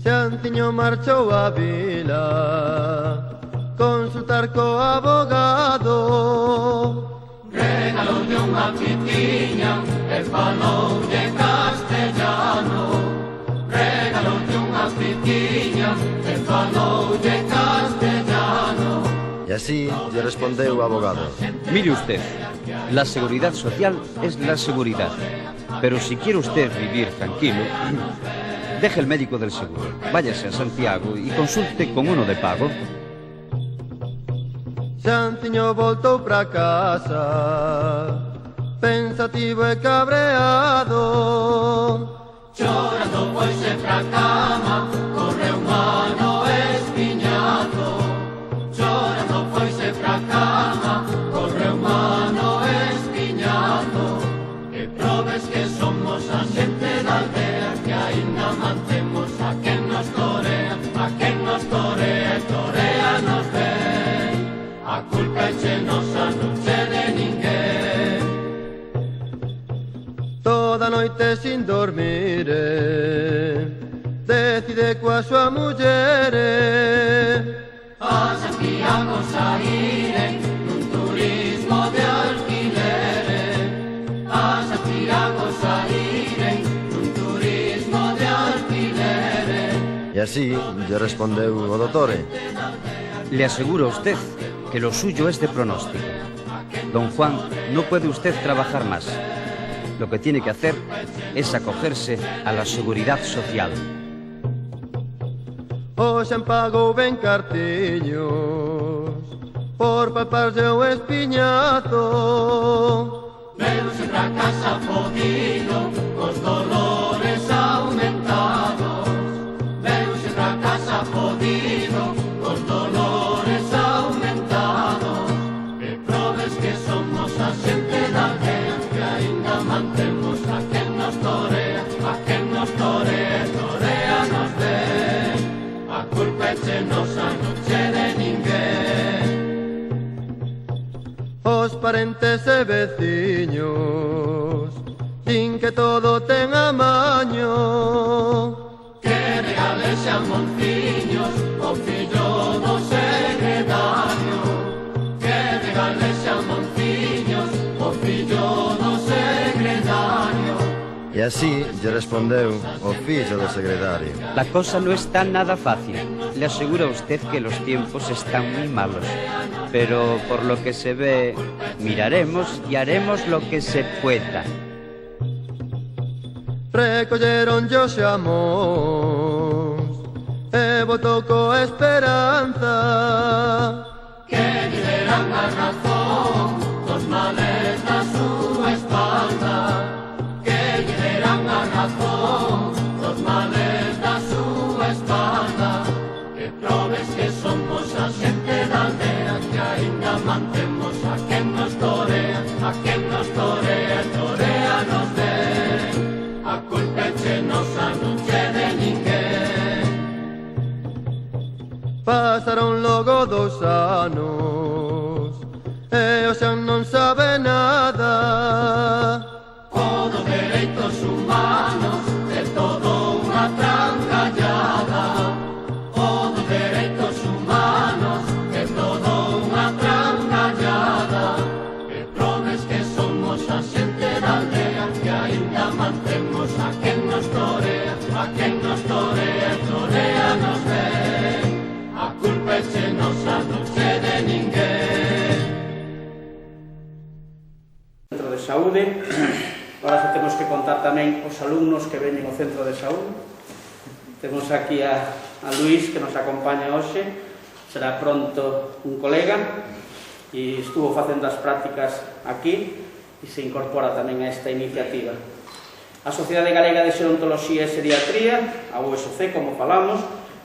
Xantiño marchou a vila consultar co abogado. Regaloulle unha pitiña e faloulle castellano. Regaloulle unha pitiña e faloulle castellano. Y así le respondeu o abogado. Mire usted, la seguridad social es la seguridad. Pero si quiere usted vivir tranquilo, deje el médico del seguro, váyase a Santiago y consulte con uno de pago. Xantiño voltou pra casa, pensativo e cabreado. Chorando foise pra cama, correu mano espiñado. Chorando foise pra cama, correu mano espiñado. Que probes que somos a xente da aldea, que aínda mantemos a quen nos torea, a quen nos torea e torea nos ven. A culpa é che nosa, non che de ninguén. Toda noite sin dormir, decide coa súa muller. A Santiago saíren nun turismo de alquiler. A Santiago saíren nun turismo de alquiler. Y así le respondeu o dottore. Le aseguro a usted que lo suyo es de pronóstico. Don Juan, no puede usted trabajar más. Lo que tiene que hacer es acogerse a la seguridad social. Hoxe pagou ben cartiños por palparse o espiñazo. Veuse pra casa podido, cos dolores aumentados. Veuse pra casa podido, cos dolores aumentados. Que probes que somos a xente da aldea, que aínda mantemos a quen nos torea, a quen nos torea, torea nos ven. A culpa é che nosa, non che de ninguén. Os parentes e veciños din que todo ten amaño. Que regales a monciños o fillo do secretario. Que regales a monciños o fillo do secretario. Y así le respondeu o fillo do secretario. La cosa no está nada fácil. Le aseguro a usted que los tiempos están muy malos. Pero por lo que se ve, miraremos y haremos lo que se pueda. Recolleron yo xamos e votou coa esperanza. Que lle deran a razón dos males da súa espalda. Que lle deran a razón dos males da súa espalda. Que probes que somos a xente da aldea, que aínda mantemos a quen nos torea, a quen nos torea, torea nos ven. A culpa é che nosa, non che de ninguén. Pasaron logo 2 anos e o xa non sabe nada. O dos dereitos humanos é todo unha trancallada. O dos dereitos humanos é todo unha trancallada. Que probes que somos a xente da aldea, que aínda mantemos a quen nos torea, a quen nos torea, torea nos ven. A culpa é che nosa, non che de ninguén. Centro de Saúde. Ahora xa temos que contar tamén os alumnos que veñen ao Centro de Saúde. Temos aquí a Luís, que nos acompaña hoxe. Será pronto un colega e estuvo facendo as prácticas aquí e se incorpora tamén a esta iniciativa. A Sociedade Galega de Xerontoloxía e Seriatría, a USC, como falamos,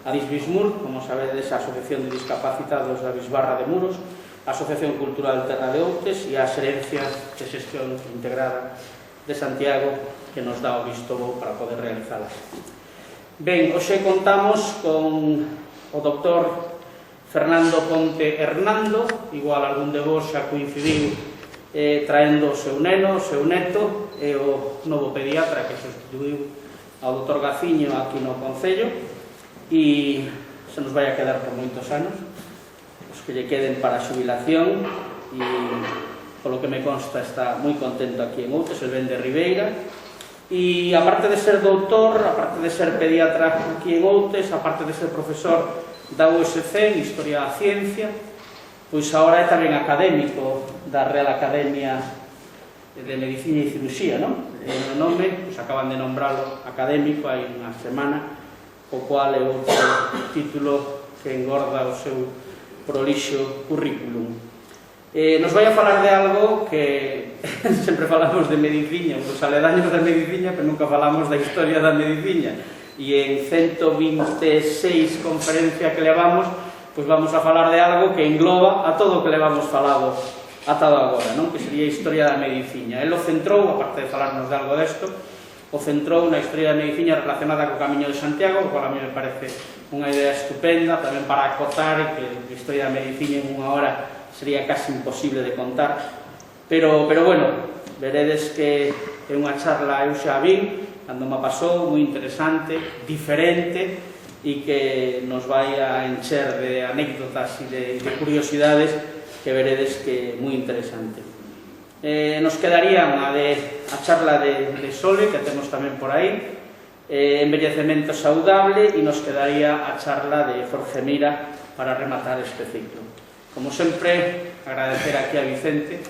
a Disbismur, como sabedes, a Asociación de Discapacitados da Bisbarra de Muros, a Asociación Cultural Terra de Outes e a Xerencia de Xestión Integrada de Santiago, que nos dá o visto bo para poder realizalas. Ben, hoxe contamos con o doctor Fernando Ponte Hernando, igual algún de vos xa coincidiu traendo o seu neno, o seu neto, e o novo pediatra que sustituiu ao doutor Gaciño aquí no Concello. e se nos vai a quedar por moitos anos, os que lle queden para a xubilación, e polo que me consta está moi contento aquí en Outes, el ven de Ribeira, e aparte de ser doutor, aparte de ser pediatra aquí en Outes, aparte de ser profesor da USC en Historia da Ciencia, pois agora é tamén académico da Real Academia de Medicina e Cirurxía, non? O nome, pois acaban de nombralo académico hai unha semana, o cual é outro título que engorda o seu prolixo currículum. Nos vai a falar de algo que sempre falamos de medicina, os aledaños da medicina, pero nunca falamos da historia da medicina, e en 126 conferencias que levamos, pois vamos a falar de algo que engloba a todo o que levamos falado atado agora, non? Que sería a historia da medicina. El o centrou, aparte de falarnos de algo desto, o centrou na historia da medicina relacionada co Camiño de Santiago, o cual a mí me parece unha idea estupenda, tamén para acotar, e que a historia da medicina en unha hora sería casi imposible de contar, pero bueno, veredes que é unha charla, eu xa vin, cando me pasou, moi interesante, diferente, e que nos vai a encher de anécdotas e de curiosidades que veredes que é moi interesante. Nos quedarían a charla de Sole, que temos tamén por aí, envellecemento saudable, e nos quedaría a charla de Jorge Mira para rematar este ciclo. Como sempre, agradecer aquí a Vicente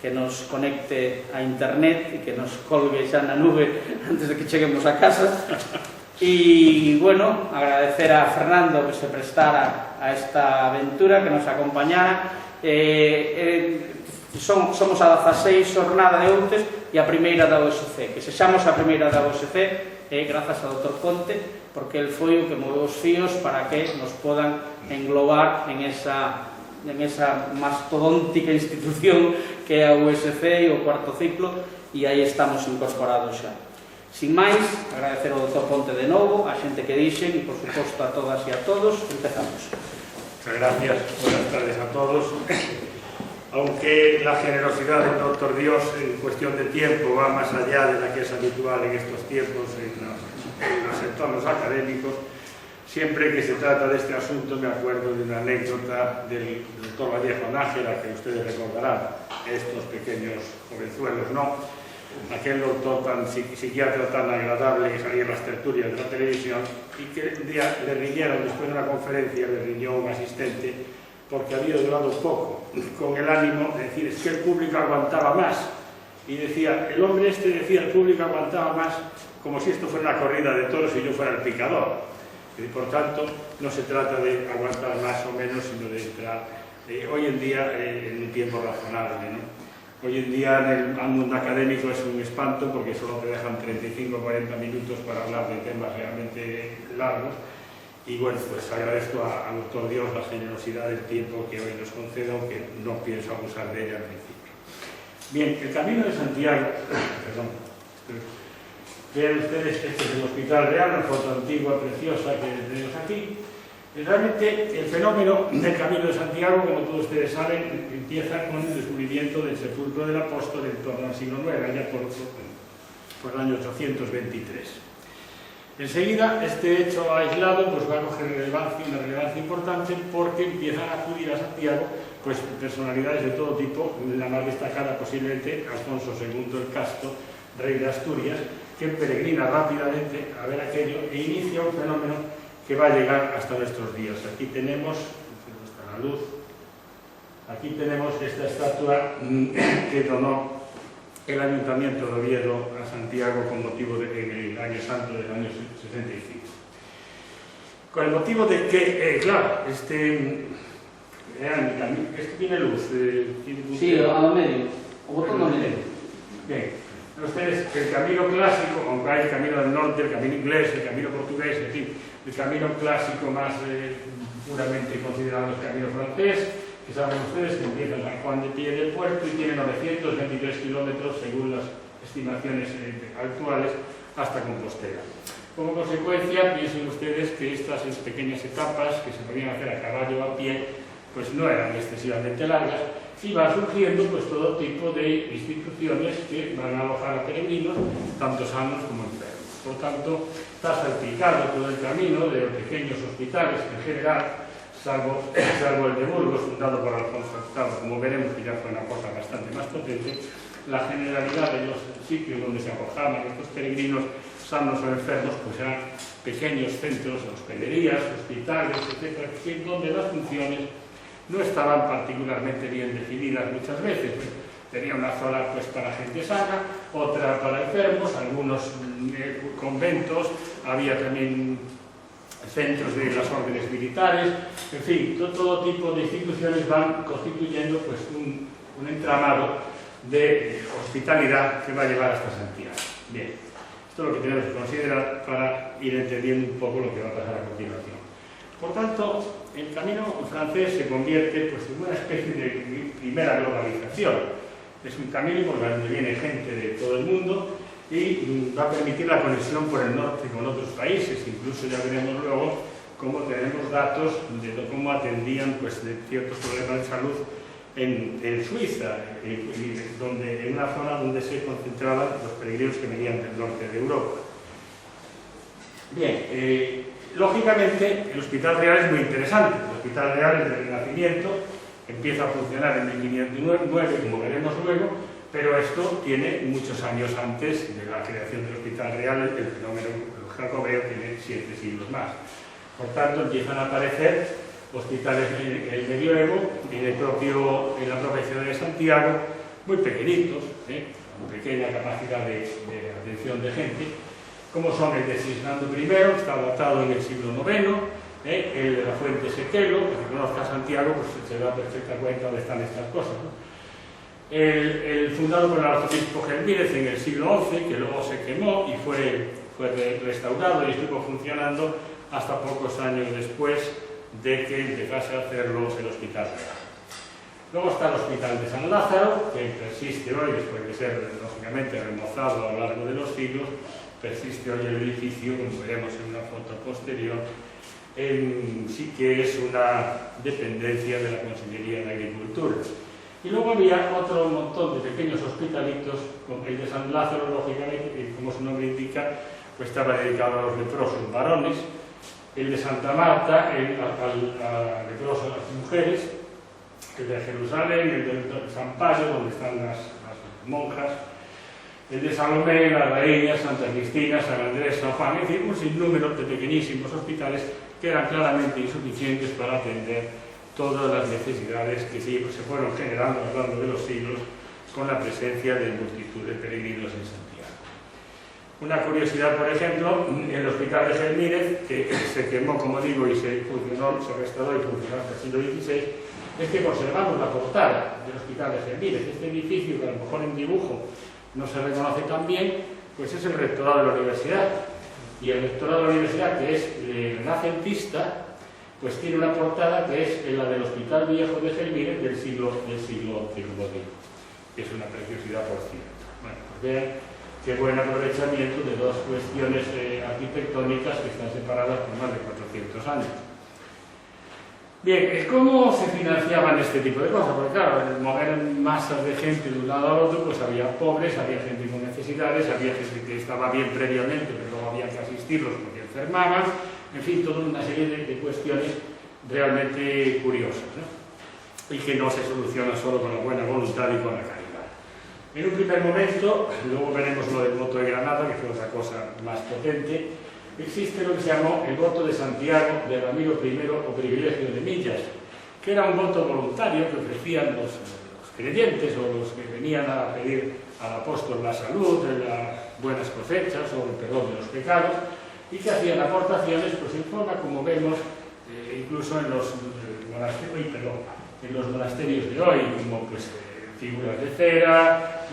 que nos conecte a internet e que nos colgue xa na nube antes de que cheguemos a casa. E, bueno, agradecer a Fernando que se prestara a esta aventura, que nos acompañara. Somos a 16 xornada de Outes e a primeira da OSC. Que sexamos a primeira da OSC grazas ao Dr. Conte, porque el foi o que moveu os fíos para que nos podan englobar en esa mastodóntica institución que é a USC e o cuarto ciclo, e aí estamos incorporados xa. Sin máis, agradecer ao Dr. Ponte de novo, a xente que dixen e, por suposto, a todas e a todos. Empezamos. Muchas gracias. Buenas tardes a todos. Aunque la generosidad del Doctor Dios en cuestión de tiempo va más allá de la que es habitual en estos tiempos en los entornos académicos, siempre que se trata de este asunto me acuerdo de una anécdota del doctor Vallejo Nájera, que ustedes recordarán, estos pequeños jovenzuelos, ¿no? Aquel doctor psiquiatra tan agradable que salía en las tertulias de la televisión, y que un día le riñeron, después de una conferencia, le riñó un asistente porque había durado poco, con el ánimo de decir, es que el público aguantaba más. Y decía, el hombre este decía, el público aguantaba más, como si esto fuera una corrida de toros y yo fuera el picador. Y por tanto, no se trata de aguantar más o menos, sino de entrar hoy en día en un tiempo razonable, ¿no? Hoy en día en el mundo académico es un espanto porque solo te dejan 35 o 40 minutos para hablar de temas realmente largos, y bueno, pues agradezco al Doctor Dios la generosidad del tiempo que hoy nos concede, aunque no pienso abusar de ella al principio. Bien, el Camino de Santiago, perdón, vean ustedes, este es el Hospital Real, una foto antigua, preciosa que tenemos aquí. Realmente el fenómeno del Camino de Santiago, como todos ustedes saben, empieza con el descubrimiento del sepulcro del apóstol en torno al siglo IX, allá por el año 823. Enseguida, este hecho aislado pues va a coger una relevancia importante, porque empiezan a acudir a Santiago pues personalidades de todo tipo, la más destacada posiblemente Alfonso II el Casto, rey de Asturias, que peregrina rápidamente a ver aquello e inicia un fenómeno que va a llegar hasta nuestros días. Aquí tenemos, está la luz, aquí tenemos esta estatua que donó el Ayuntamiento de Oviedo a Santiago con motivo del Año Santo del año 65. Con el motivo de que, claro, este tiene luz. Sí, a lo medio, o botón a medio. Bien, ustedes, el camino clásico, aunque hay el camino del norte, el camino inglés, el camino portugués, en fin, el camino clásico más puramente considerado el camino francés, que saben ustedes que empieza en San Juan de Pie del Puerto y tiene 923 kilómetros según las estimaciones actuales hasta Compostela. Como consecuencia, piensen ustedes que estas pequeñas etapas que se podían hacer a caballo o a pie pues no eran excesivamente largas, y van surgiendo pues todo tipo de instituciones que van a alojar a peregrinos, tanto sanos como enfermos. Por tanto, está salpicado todo el camino de pequeños hospitales en general, salvo el de Burgos, fundado por Alfonso VIII, como veremos que ya fue una cosa bastante más potente. La generalidad de los sitios donde se alojaban estos peregrinos sanos o enfermos, pues eran pequeños centros, hospederías, hospitales, etcétera, donde las funciones no estaban particularmente bien definidas muchas veces. Tenía una zona pues para gente sana, otra para enfermos, algunos conventos, había también centros de las órdenes militares, en fin, todo tipo de instituciones van constituyendo pues un entramado de hospitalidad que va a llevar hasta Santiago. Bien, esto es lo que tenemos que considerar para ir entendiendo un poco lo que va a pasar a continuación. Por tanto, el camino francés se convierte pues, en una especie de primera globalización. Es un camino por donde viene gente de todo el mundo y va a permitir la conexión por el norte con otros países. Incluso ya veremos luego cómo tenemos datos de cómo atendían pues, de ciertos problemas de salud en Suiza, en una zona donde se concentraban los peregrinos que venían del norte de Europa. Bien, lógicamente el Hospital Real es muy interesante. El Hospital Real desde el Renacimiento empieza a funcionar en 1509, como veremos luego, pero esto tiene muchos años antes de la creación del Hospital Real. El fenómeno jacobeo tiene 7 siglos más. Por tanto, empiezan a aparecer hospitales en el medioevo, en la propia ciudad de Santiago, muy pequeñitos, con pequeña capacidad de atención de gente, como son el de Cisnando I, que está datado en el siglo IX, el de la Fuente Sequelo, que conozca Santiago, pues se da perfecta cuenta de dónde están estas cosas, ¿no? El fundado por el arzobispo Gelmírez en el siglo XI, que luego se quemó y fue restaurado y estuvo funcionando hasta pocos años después de que empezase a hacerlo el Hospital Real. Luego está el Hospital de San Lázaro, que persiste hoy, después de ser lógicamente remozado a lo largo de los siglos, persiste hoy el edificio, como veremos en una foto posterior, sí que es una dependencia de la Consellería de Agricultura. Y luego había otro montón de pequeños hospitalitos, como el de San Lázaro, lógicamente, que como su nombre indica, pues estaba dedicado a los leprosos varones, el de Santa Marta, a leprosos, a las mujeres, el de Jerusalén, el de San Payo, donde están las monjas, el de Salomé, la Reina, Santa Cristina, San Andrés, San Juan, es decir, un sinnúmero de pequeñísimos hospitales que eran claramente insuficientes para atender todas las necesidades que se fueron generando a lo largo de los siglos con la presencia de multitud de peregrinos en Santiago. Una curiosidad, por ejemplo, el Hospital de Gelmírez, que se quemó, como digo, y se restauró y funcionó hasta el siglo XVI, es que conservamos la portada del Hospital de Gelmírez. Este edificio, que a lo mejor en dibujo no se reconoce tan bien, pues es el rectorado de la universidad. Y el rectorado de la universidad, que es renacentista, pues tiene una portada que es la del Hospital Viejo de Gelmírez del siglo XI, como digo. Es una preciosidad, por cierto. Bueno, pues vean qué buen aprovechamiento de dos cuestiones arquitectónicas que están separadas por más de 400 años. Bien, ¿cómo se financiaban este tipo de cosas? Porque claro, al mover masas de gente de un lado al otro, pues había pobres, había gente con necesidades, había gente que estaba bien previamente, pero luego había que asistirlos porque enfermaban, en fin, toda una serie de cuestiones realmente curiosas, ¿no? Y que no se solucionan solo con la buena voluntad y con la caridad. En un primer momento, luego veremos lo del voto de Granada, que fue otra cosa más potente, existe lo que se llamó el voto de Santiago de Ramiro I o privilegio de millas, que era un voto voluntario que ofrecían los creyentes o los que venían a pedir al apóstol la salud, las buenas cosechas o el perdón de los pecados, y que hacían aportaciones pues, en forma, como vemos, incluso en los monasterios de hoy, como pues, figuras de cera,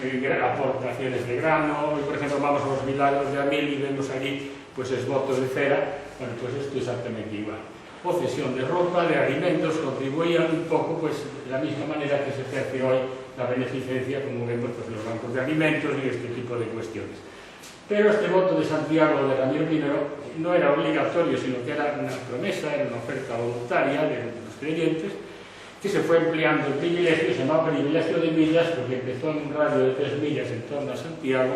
aportaciones de grano. Hoy, por ejemplo, vamos a los milagros de Amil y vemos allí pues esbotos de cera. Bueno, pues esto es exactamente igual. O cesión de ropa, de alimentos, contribuían un poco pues de la misma manera que se ejerce hoy la beneficencia, como vemos pues los bancos de alimentos y este tipo de cuestiones. Pero este voto de Santiago de Ramiro I no era obligatorio, sino que era una promesa, era una oferta voluntaria de los creyentes, que se fue empleando el privilegio, se llamaba privilegio de millas, porque empezó en un radio de 3 millas en torno a Santiago,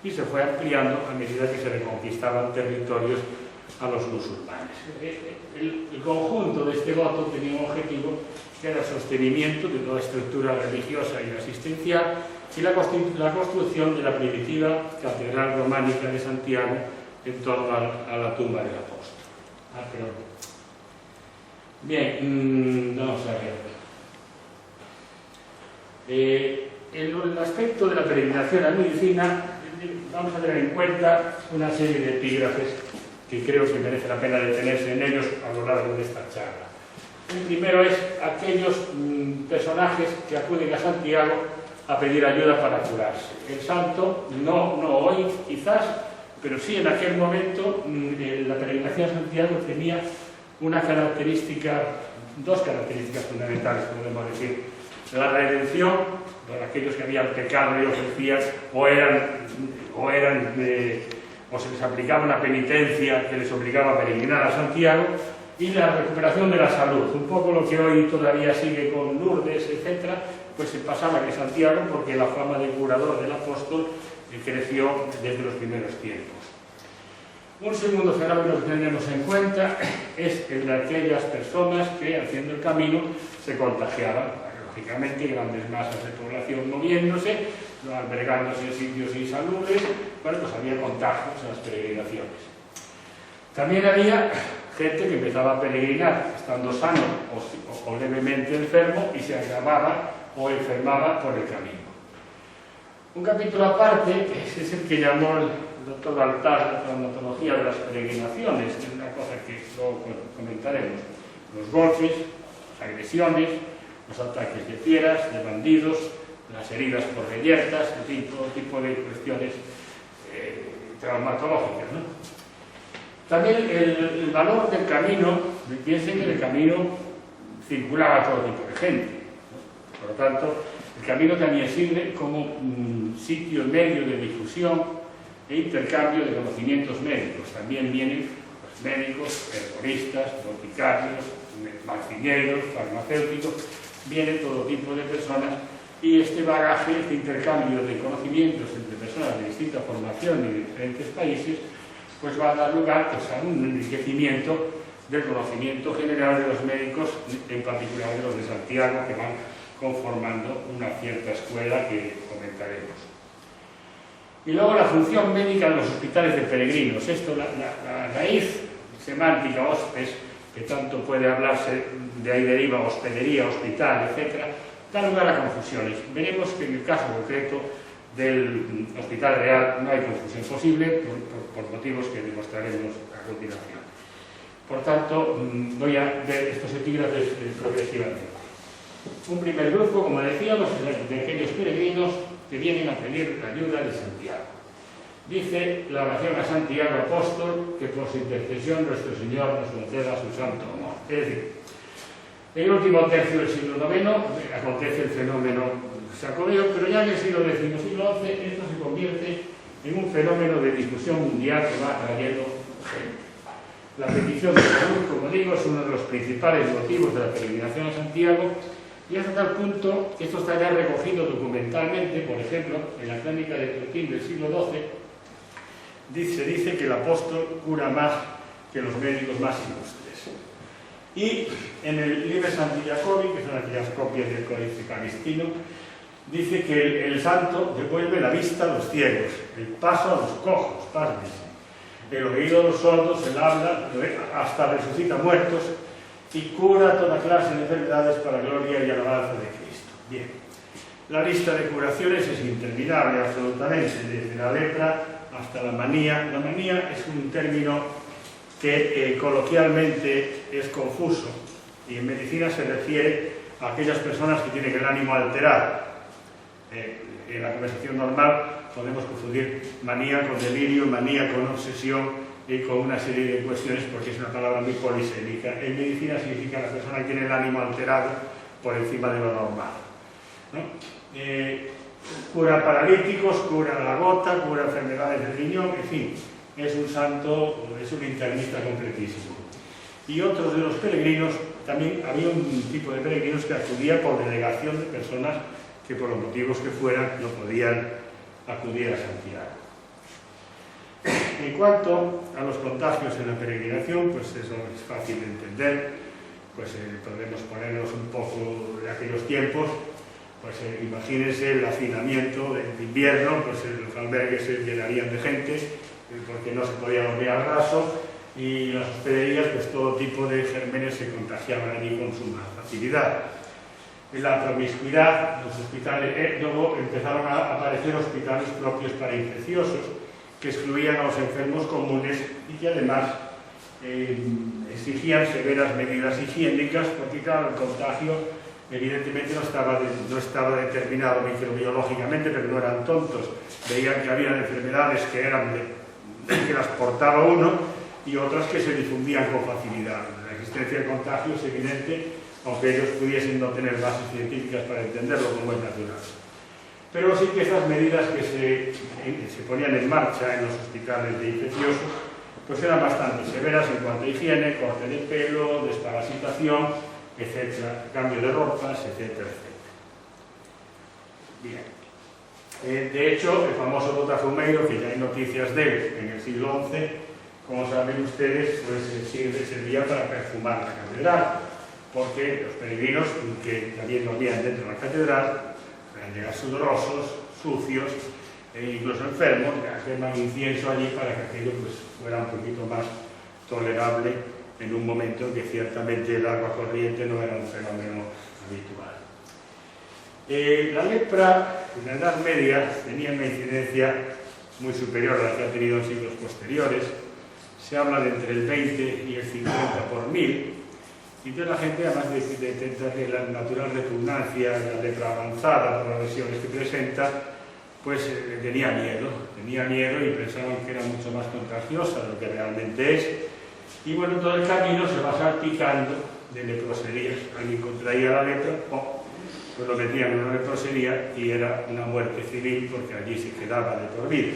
y se fue ampliando a medida que se reconquistaban territorios a los musulmanes. El conjunto de este voto tenía un objetivo que era el sostenimiento de toda estructura religiosa y asistencial y la construcción de la primitiva catedral románica de Santiago en torno a la tumba del apóstol. Bien, vamos a ver. En el aspecto de la peregrinación a la medicina, vamos a tener en cuenta una serie de epígrafes que creo que merece la pena detenerse en ellos a lo largo de esta charla. El primero es aquellos personajes que acuden a Santiago a pedir ayuda para curarse. El santo, no hoy quizás, pero sí en aquel momento, la peregrinación a Santiago tenía una característica, dos características fundamentales, podemos decir. La redención, para aquellos que habían pecado y ofrecían, o se les aplicaba una penitencia que les obligaba a peregrinar a Santiago, y la recuperación de la salud, un poco lo que hoy todavía sigue con Lourdes, etc., pues se pasaba de Santiago porque la fama de curador del apóstol creció desde los primeros tiempos. Un segundo fenómeno que tenemos en cuenta es el de aquellas personas que, haciendo el camino, se contagiaban. Lógicamente, grandes masas de población moviéndose, albergándose en sitios insalubres, bueno, pues había contagios en las peregrinaciones. También había gente que empezaba a peregrinar estando sano o levemente enfermo y se agravaba o enfermaba por el camino. Un capítulo aparte es el que llamó el doctor Baltar la traumatología de las peregrinaciones, que es una cosa que luego comentaremos. Los golpes, las agresiones, los ataques de fieras, de bandidos, las heridas por reyertas, todo tipo de cuestiones traumatológicas, ¿no? También el valor del camino, piensen que en el camino circulaba todo tipo de gente, ¿no? Por lo tanto, el camino también sirve como sitio medio de difusión e intercambio de conocimientos médicos. También vienen los médicos, herboristas, boticarios, marcineros, farmacéuticos, vienen todo tipo de personas y este bagaje, este intercambio de conocimientos entre personas de distinta formación y de diferentes países, pues va a dar lugar pues, a un enriquecimiento del conocimiento general de los médicos, en particular de los de Santiago, que van conformando una cierta escuela que comentaremos. Y luego la función médica de los hospitales de peregrinos. Esto, la raíz semántica hospes, que tanto puede hablarse, de ahí deriva hospedería, hospital, etc., da lugar a confusiones. Veremos que en el caso concreto del Hospital Real no hay confusión posible por motivos que demostraremos a continuación. Por tanto, voy a ver estos epígrafes progresivamente. Un primer grupo, como decíamos, de aquellos peregrinos que vienen a pedir la ayuda de Santiago. Dice la oración a Santiago Apóstol que por su intercesión nuestro Señor nos conceda su santo amor. Es decir, en el último tercio del siglo IX acontece el fenómeno jacobeo, pero ya en el siglo X, siglo XI, esto se convierte en un fenómeno de discusión mundial que va trayendo gente. La petición de salud, como digo, es uno de los principales motivos de la peregrinación a Santiago, y hasta tal punto que esto está ya recogido documentalmente, por ejemplo, en la crónica de Turquín del siglo XII, se dice que el apóstol cura más que los médicos más ilustres. Y en el Liber Sancti Jacobi, que son aquellas copias del Códice Calistino, dice que el santo devuelve la vista a los ciegos, el paso a los cojos, pásmese, el oído a los sordos, el habla, hasta resucita muertos y cura toda clase de enfermedades para gloria y alabanza de Cristo. Bien, la lista de curaciones es interminable absolutamente, desde la lepra hasta la manía. La manía es un término que coloquialmente es confuso y en medicina se refiere a aquellas personas que tienen el ánimo alterado. En la conversación normal podemos confundir manía con delirio, manía con obsesión y con una serie de cuestiones porque es una palabra muy polisémica. En medicina significa la persona que tiene el ánimo alterado por encima de lo normal, ¿no? Cura paralíticos, cura la gota, cura enfermedades del riñón, en fin, es un santo, es un internista completísimo. Y otros de los peregrinos, también había un tipo de peregrinos que acudía por delegación de personas que por los motivos que fueran no podían acudir a Santiago. En cuanto a los contagios en la peregrinación, pues eso es fácil de entender, pues podemos ponernos un poco de aquellos tiempos, pues imagínense el hacinamiento de invierno, pues los albergues se llenarían de gente, porque no se podía dormir al raso, y las hospederías, pues todo tipo de gérmenes se contagiaban allí con suma facilidad. En la promiscuidad, los hospitales, luego empezaron a aparecer hospitales propios para infecciosos, que excluían a los enfermos comunes y que además exigían severas medidas higiénicas, porque claro, el contagio evidentemente no estaba determinado microbiológicamente, pero no eran tontos, veían que había enfermedades que las portaba uno y otras que se difundían con facilidad. La existencia de contagio es evidente, aunque ellos pudiesen no tener bases científicas para entenderlo, como es natural. Pero sí que estas medidas que se ponían en marcha en los hospitales de infecciosos pues eran bastante severas en cuanto a higiene, corte de pelo, desparasitación, etcétera, cambio de ropas, etcétera, etcétera. Bien. De hecho, el famoso Botafumeiro, que ya hay noticias de él en el siglo XI, como saben ustedes, pues servía para perfumar la catedral, porque los peregrinos que también dormían dentro de la catedral podían llegar sudorosos, sucios e incluso enfermos, queman incienso allí para que aquello pues, fuera un poquito más tolerable en un momento en que ciertamente el agua corriente no era un fenómeno habitual. La lepra en la Edad Media tenía una incidencia muy superior a la que ha tenido en siglos posteriores. Se habla de entre el 20 y el 50 por 1000, y entonces la gente, además de la natural repugnancia de la lepra avanzada por las lesiones que presenta, pues tenía miedo y pensaban que era mucho más contagiosa de lo que realmente es. Y bueno, todo el camino se va salpicando de leproserías. Alguien contraía la lepra, pues lo metían en una leprosería y era una muerte civil, porque allí se quedaba de por vida.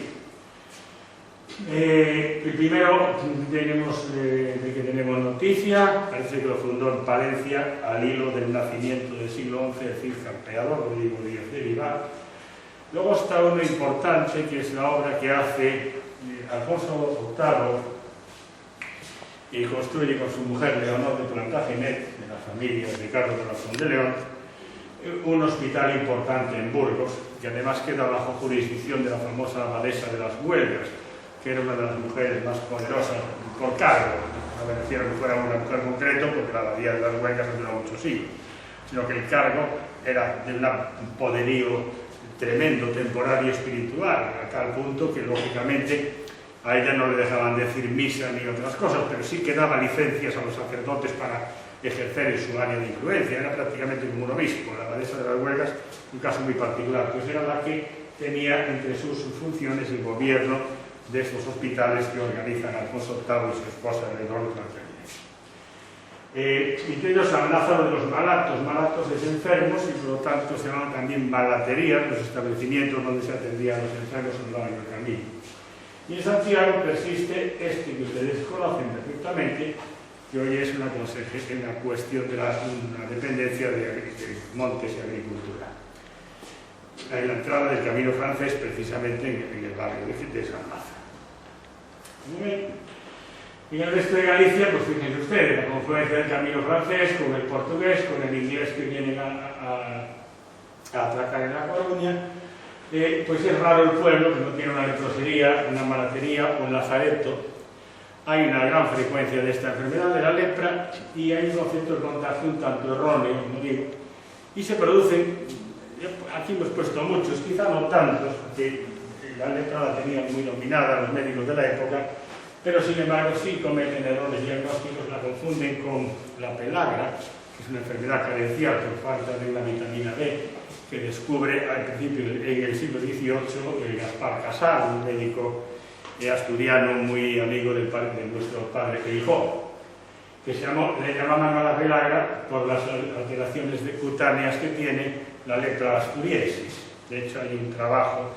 El primero de que tenemos noticia, parece que lo fundó en Palencia al hilo del nacimiento del siglo XI el Cid Campeador, Rodrigo Díaz de Vivar. Luego está uno importante, que es la obra que hace Alfonso VIII y construye con su mujer Leonor de Plantagenet, de la familia de Ricardo Corazón de León, un hospital importante en Burgos, que además queda bajo jurisdicción de la famosa abadesa de las Huelgas, que era una de las mujeres más poderosas por cargo. No me refiero a que fuera una mujer concreto, porque la abadía de las Huelgas no duró muchos siglos, sino que el cargo era de un poderío tremendo, temporal y espiritual, a tal punto que lógicamente a ella no le dejaban decir misa ni otras cosas, pero sí que daba licencias a los sacerdotes para ejercer en su área de influencia. Era prácticamente como un obispo. La abadesa de las Huelgas, un caso muy particular, pues era la que tenía entre sus funciones el gobierno de estos hospitales que organizan Alfonso VIII y su esposa Leonor de Plantagenet. Y ellos han Lázaro de los malatos es enfermos, y por lo tanto se llaman también malaterías, los establecimientos donde se atendían a los enfermos a lo largo del camino. Y en Santiago persiste este que ustedes conocen perfectamente, que hoy es una cuestión de una dependencia de Montes y Agricultura. En la entrada del camino francés, precisamente en el barrio de San Lázaro. Muy bien. Y en el resto de Galicia, pues fíjense ustedes, la confluencia del camino francés con el portugués, con el inglés que vienen a atracar en La Coruña, pues es raro el pueblo que no tiene una leprosería, una malatería o un lazareto. Hay una gran frecuencia de esta enfermedad de la lepra y hay un concepto de contagio un tanto erróneo, como digo, y se producen, aquí hemos puesto muchos, quizá no tantos, porque la lepra la tenían muy dominada los médicos de la época, pero sin embargo sí cometen errores diagnósticos, la confunden con la pelagra, que es una enfermedad carencial por falta de una vitamina D, que descubre al principio en el siglo XVIII Gaspar Casal, un médico asturiano muy amigo de nuestro padre Feijó, que le llamaban a la pelagra por las alteraciones cutáneas que tiene la lepra asturiensis. De hecho hay un trabajo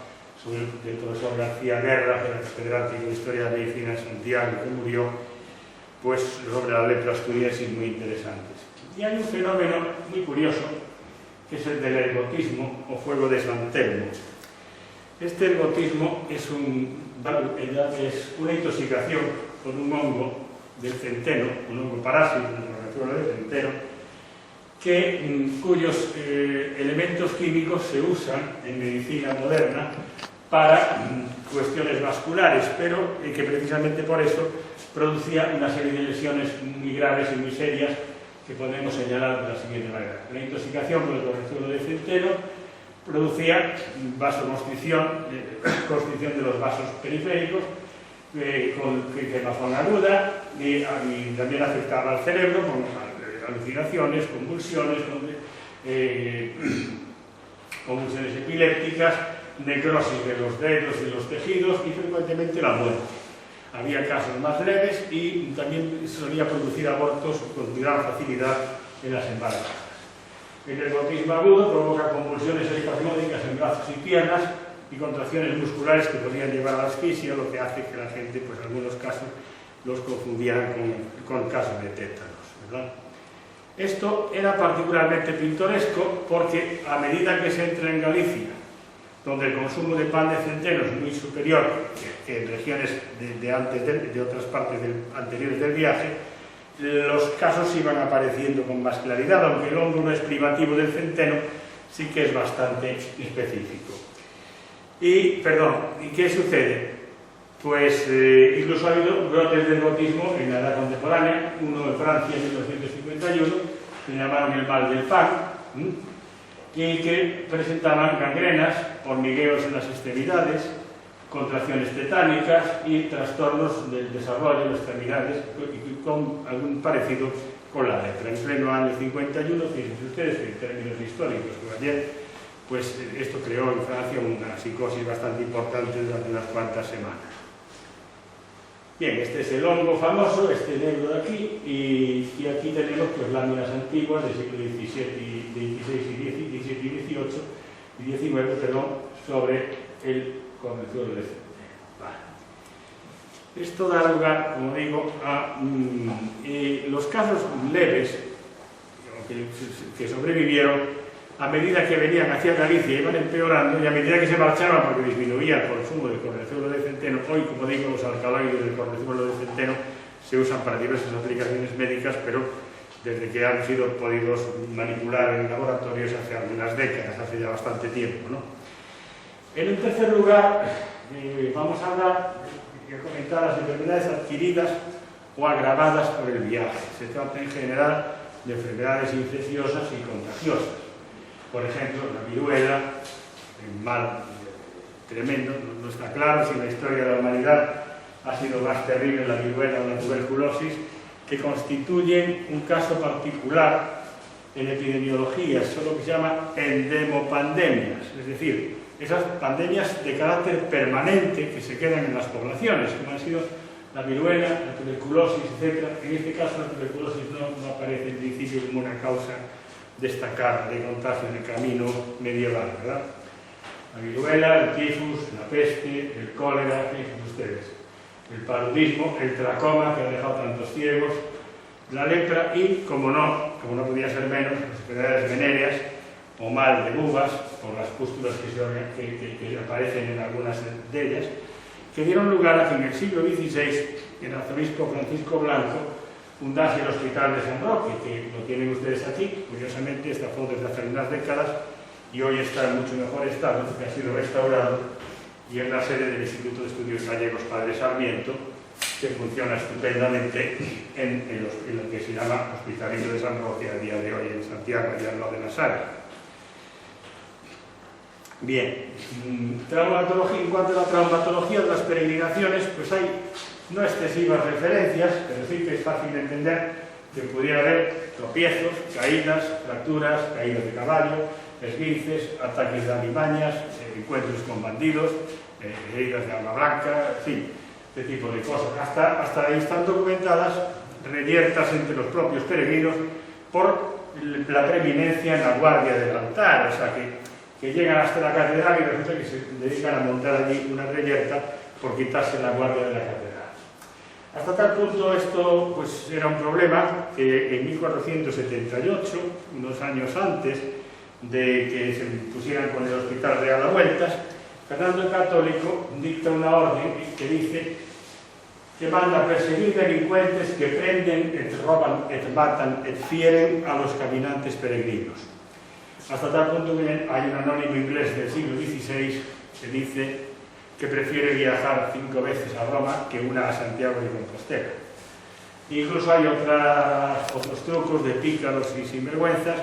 del profesor García Guerra, catedrático de Historia de Medicina en Santiago, que murió, pues sobre la lepra asturiensis muy interesantes. Y hay un fenómeno muy curioso, que es el del ergotismo o fuego de San Telmo. Este ergotismo es un es una intoxicación con un hongo del centeno, un hongo parásito, del centeno, cuyos elementos químicos se usan en medicina moderna para cuestiones vasculares, pero que precisamente por eso producía una serie de lesiones muy graves y muy serias que podemos señalar de la siguiente manera. La intoxicación por el corrector de centeno producía vasoconstricción, constricción de los vasos periféricos, con quemazón aguda, y también afectaba al cerebro con alucinaciones, convulsiones, convulsiones epilépticas, necrosis de los dedos y los tejidos y frecuentemente la muerte. Había casos más leves y también solía producir abortos con gran facilidad en las embarazadas. El ergotismo agudo provoca convulsiones espasmódicas en brazos y piernas y contracciones musculares que podrían llevar a la asfixia, lo que hace que la gente, pues en algunos casos, los confundieran con casos de tétanos, ¿verdad? Esto era particularmente pintoresco porque a medida que se entra en Galicia, donde el consumo de pan de centeno es muy superior que en regiones de otras partes anteriores del viaje, los casos iban apareciendo con más claridad, aunque el hongo no es privativo del centeno, sí que es bastante específico. ¿Y qué sucede? Pues incluso ha habido brotes de ergotismo en la edad contemporánea, uno en Francia en 1951, que llamaron el mal del pan, y que presentaban gangrenas, hormigueos en las extremidades, contracciones tetánicas y trastornos del desarrollo de las extremidades, con algún parecido con la lepra. En pleno año 51, fíjense ustedes, en términos históricos, como ayer, pues esto creó en Francia una psicosis bastante importante durante unas cuantas semanas. Bien, este es el hongo famoso, este negro de aquí, y aquí tenemos pues láminas antiguas del siglo XVI y XVIII y XIX, sobre el corrector de centeno. Vale. Esto da lugar, como digo, a los casos leves que sobrevivieron. A medida que venían hacia Galicia iban empeorando, y a medida que se marchaban porque disminuía el consumo del corrector de centeno. Hoy, como digo, los alcaloides del corrector de centeno se usan para diversas aplicaciones médicas, pero desde que han sido podidos manipular en laboratorios hace algunas décadas, hace ya bastante tiempo, ¿no? En un tercer lugar, vamos a hablar y a comentar las enfermedades adquiridas o agravadas por el viaje. Se trata en general de enfermedades infecciosas y contagiosas. Por ejemplo, la viruela, el mal tremendo, no está claro si en la historia de la humanidad ha sido más terrible la viruela o la tuberculosis, que constituyen un caso particular en epidemiología, son lo que se llama endemopandemias, es decir, esas pandemias de carácter permanente que se quedan en las poblaciones, como han sido la viruela, la tuberculosis, etc. En este caso la tuberculosis no aparece en principio como una causa destacar de contagio en el camino medieval, ¿verdad? La viruela, el tifus, la peste, el cólera, fíjense ustedes, el paludismo, el tracoma, que ha dejado tantos ciegos, la lepra y, como no podía ser menos, las enfermedades venéreas o mal de uvas, por las pústulas que aparecen en algunas de ellas, que dieron lugar a que en el siglo XVI el arzobispo Francisco Blanco fundase el Hospital de San Roque, que lo tienen ustedes aquí. Curiosamente, esta fue desde hace unas décadas y hoy está en mucho mejor estado, porque ha sido restaurado y es la sede del Instituto de Estudios Gallegos Padre Sarmiento, que funciona estupendamente en lo que se llama Hospitalillo de San Roque a día de hoy en Santiago, allá al lado de la Sala. Bien, en cuanto a la traumatología de las peregrinaciones, pues hay no excesivas referencias, pero sí que es fácil de entender que pudiera haber tropiezos, caídas, fracturas, caídas de caballo, esguinces, ataques de alimañas, encuentros con bandidos, heridas de arma blanca, en fin, este tipo de cosas. Hasta ahí están documentadas reyertas entre los propios peregrinos por la preeminencia en la guardia del altar, o sea que llegan hasta la catedral y resulta que se dedican a montar allí una reyerta por quitarse la guardia de la catedral. Hasta tal punto esto pues, era un problema que en 1478, unos años antes de que se pusieran con el Hospital Real a vueltas, Fernando el Católico dicta una orden que dice que manda a perseguir delincuentes que prenden, et roban, et matan, et fieren a los caminantes peregrinos. Hasta tal punto que hay un anónimo inglés del siglo XVI que dice que prefiere viajar 5 veces a Roma que una a Santiago de Compostela. Incluso hay otros trucos de pícaros y sinvergüenzas,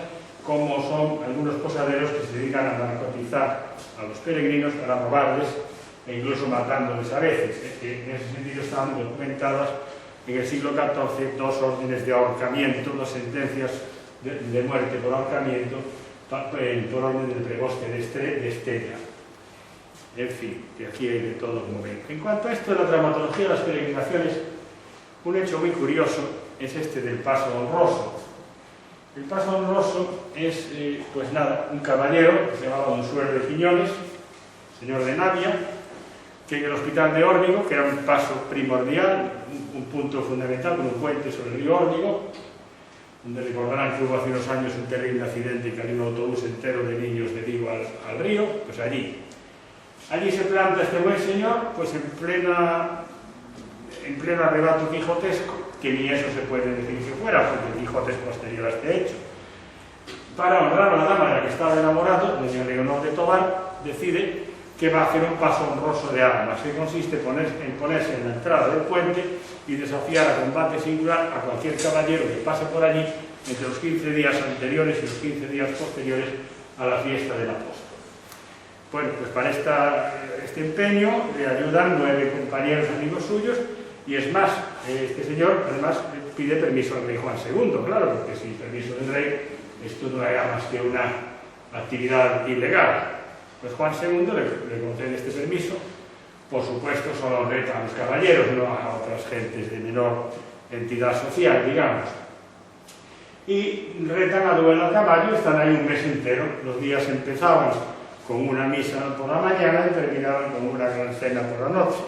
como son algunos posaderos que se dedican a narcotizar a los peregrinos para robarles e incluso matándoles a veces. En ese sentido están documentadas en el siglo XIV 2 órdenes de ahorcamiento, 2 sentencias de muerte por ahorcamiento por orden del preboste de Estella. En fin, que aquí hay de todo como ven. En cuanto a esto de la dramatología de las peregrinaciones, un hecho muy curioso es este del paso honroso. El paso honroso es, pues nada, un caballero que se llamaba Don Suero de Quiñones, señor de Navia, que en el hospital de Órbigo, que era un paso primordial, un punto fundamental, con un puente sobre el río Órbigo, donde recordarán que hubo hace unos años un terrible accidente y cayó un autobús entero de niños de Vigo al río, pues allí se planta este buen señor, pues en pleno arrebato quijotesco, que ni eso se puede decir que fuera, porque el Quijote es posterior a este hecho. Para honrar a la dama de la que estaba enamorado, doña Leonor de Tobar, decide que va a hacer un paso honroso de armas, que consiste en ponerse en la entrada del puente y desafiar a combate singular a cualquier caballero que pase por allí entre los 15 días anteriores y los 15 días posteriores a la fiesta del apóstol. Bueno, pues para este empeño le ayudan 9 compañeros amigos suyos, y es más, este señor además pide permiso al rey Juan II, claro, porque sin permiso del rey esto no era más que una actividad ilegal. Pues Juan II le concede este permiso, por supuesto solo reta a los caballeros, no a otras gentes de menor entidad social, digamos. Y retan a duelo a caballo, están ahí un mes entero. Los días empezaban con una misa por la mañana y terminaban con una gran cena por la noche.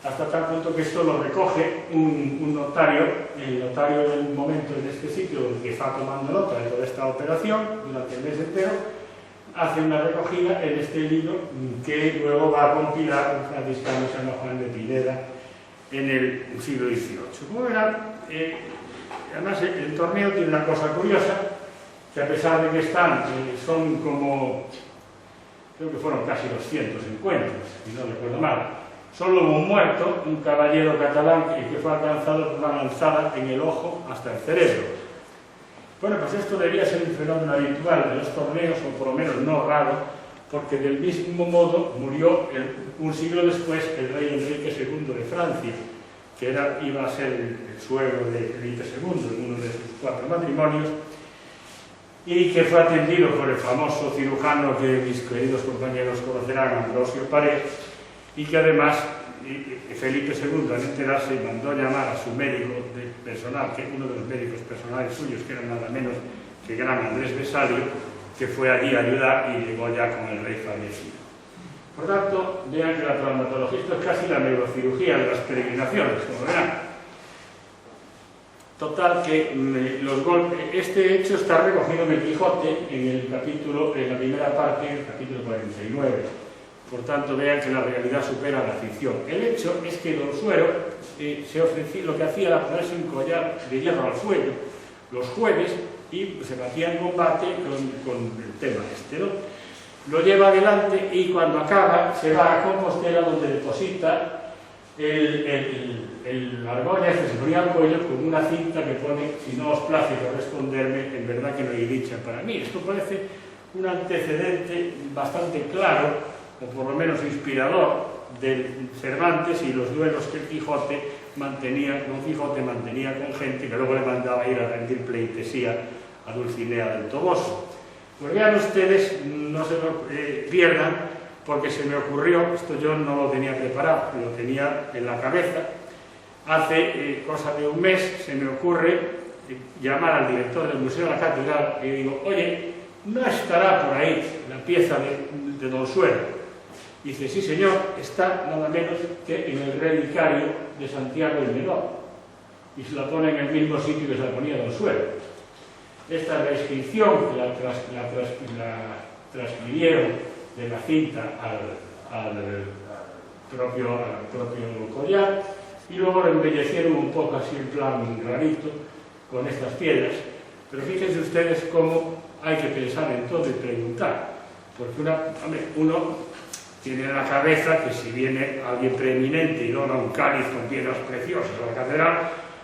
Hasta tal punto que esto lo recoge un notario, el notario del momento en este sitio que está tomando nota de toda esta operación durante el mes entero, hace una recogida en este libro que luego va a compilar un franciscano San Juan de Pineda en el siglo XVIII. Como verán, además el torneo tiene una cosa curiosa, que a pesar de que son como, creo que fueron casi 200 encuentros, si no recuerdo mal. Solo hubo un muerto, un caballero catalán que fue alcanzado por una lanzada en el ojo hasta el cerebro. Bueno, pues esto debía ser un fenómeno habitual de los torneos, o por lo menos no raro, porque del mismo modo murió un siglo después el rey Enrique II de Francia, que iba a ser el suegro de Felipe II, en uno de sus 4 matrimonios, y que fue atendido por el famoso cirujano que mis queridos compañeros conocerán, Ambrosio Pared, y que además Felipe II, al enterarse, mandó llamar a su médico personal, que uno de los médicos personales suyos, que era nada menos que gran Andrés Vesalio, que fue allí a ayudar y llegó ya con el rey fallecido. Por tanto, vean que la traumatología, esto es casi la neurocirugía de las peregrinaciones, como verán. Total, que los golpes, este hecho está recogido en el Quijote, en la primera parte, en el capítulo 49. Por tanto, vean que la realidad supera la ficción. El hecho es que Don Suero lo que hacía era ponerse un collar de hierro al cuello los jueves y se batía en combate con el tema este, ¿no? Lo lleva adelante y cuando acaba se va a Compostela, donde deposita el argolla que se ponía al cuello con una cinta que pone: si no os place corresponderme, en verdad que no hay dicha para mí. Esto parece un antecedente bastante claro, o por lo menos inspirador, del Cervantes y los duelos que Don Quijote mantenía con gente que luego le mandaba ir a rendir pleitesía a Dulcinea del Toboso. Pues vean ustedes, no se lo pierdan, porque se me ocurrió, esto yo no lo tenía preparado, lo tenía en la cabeza. Hace cosa de un mes se me ocurre llamar al director del Museo de la Catedral y digo: oye, ¿no estará por ahí la pieza de Don Suero? Y dice: sí señor, está nada menos que en el relicario de Santiago el Menor, y se la pone en el mismo sitio que se la ponía Don Suero. Esta es la inscripción que la transcribieron de la cinta al propio collar, y luego lo embellecieron un poco así en plan rarito con estas piedras. Pero fíjense ustedes cómo hay que pensar en todo y preguntar, porque uno tiene en la cabeza que si viene alguien preeminente y dona un cáliz con piedras preciosas a la catedral,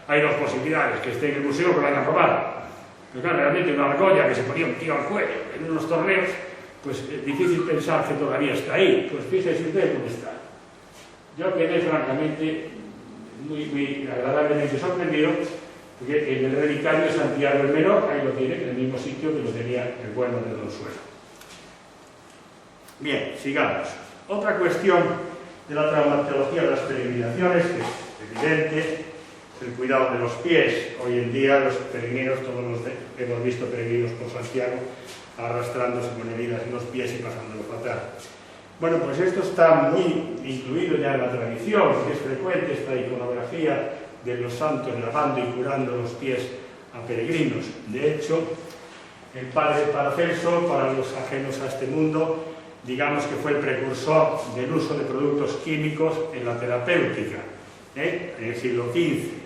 hay dos posibilidades: que esté en el museo o que lo hayan robado. Pero claro, realmente una argolla que se ponía un tío al cuello en unos torneos, pues es difícil pensar que todavía está ahí. Pues fíjense ustedes dónde está. Yo quedé francamente muy agradablemente sorprendido, porque en el relicario de Santiago el Menor, ahí lo tiene, en el mismo sitio que lo tenía el bueno de Don Suero. Bien, sigamos. Otra cuestión de la traumatología de las peregrinaciones, que es evidente, es el cuidado de los pies. Hoy en día los peregrinos, todos los hemos visto peregrinos por Santiago arrastrándose con heridas en los pies y pasándolo fatal. Bueno, pues esto está muy incluido ya en la tradición, que es frecuente esta iconografía de los santos lavando y curando los pies a peregrinos. De hecho, el padre Paracelso, para los ajenos a este mundo, digamos que fue el precursor del uso de productos químicos en la terapéutica, en el siglo XV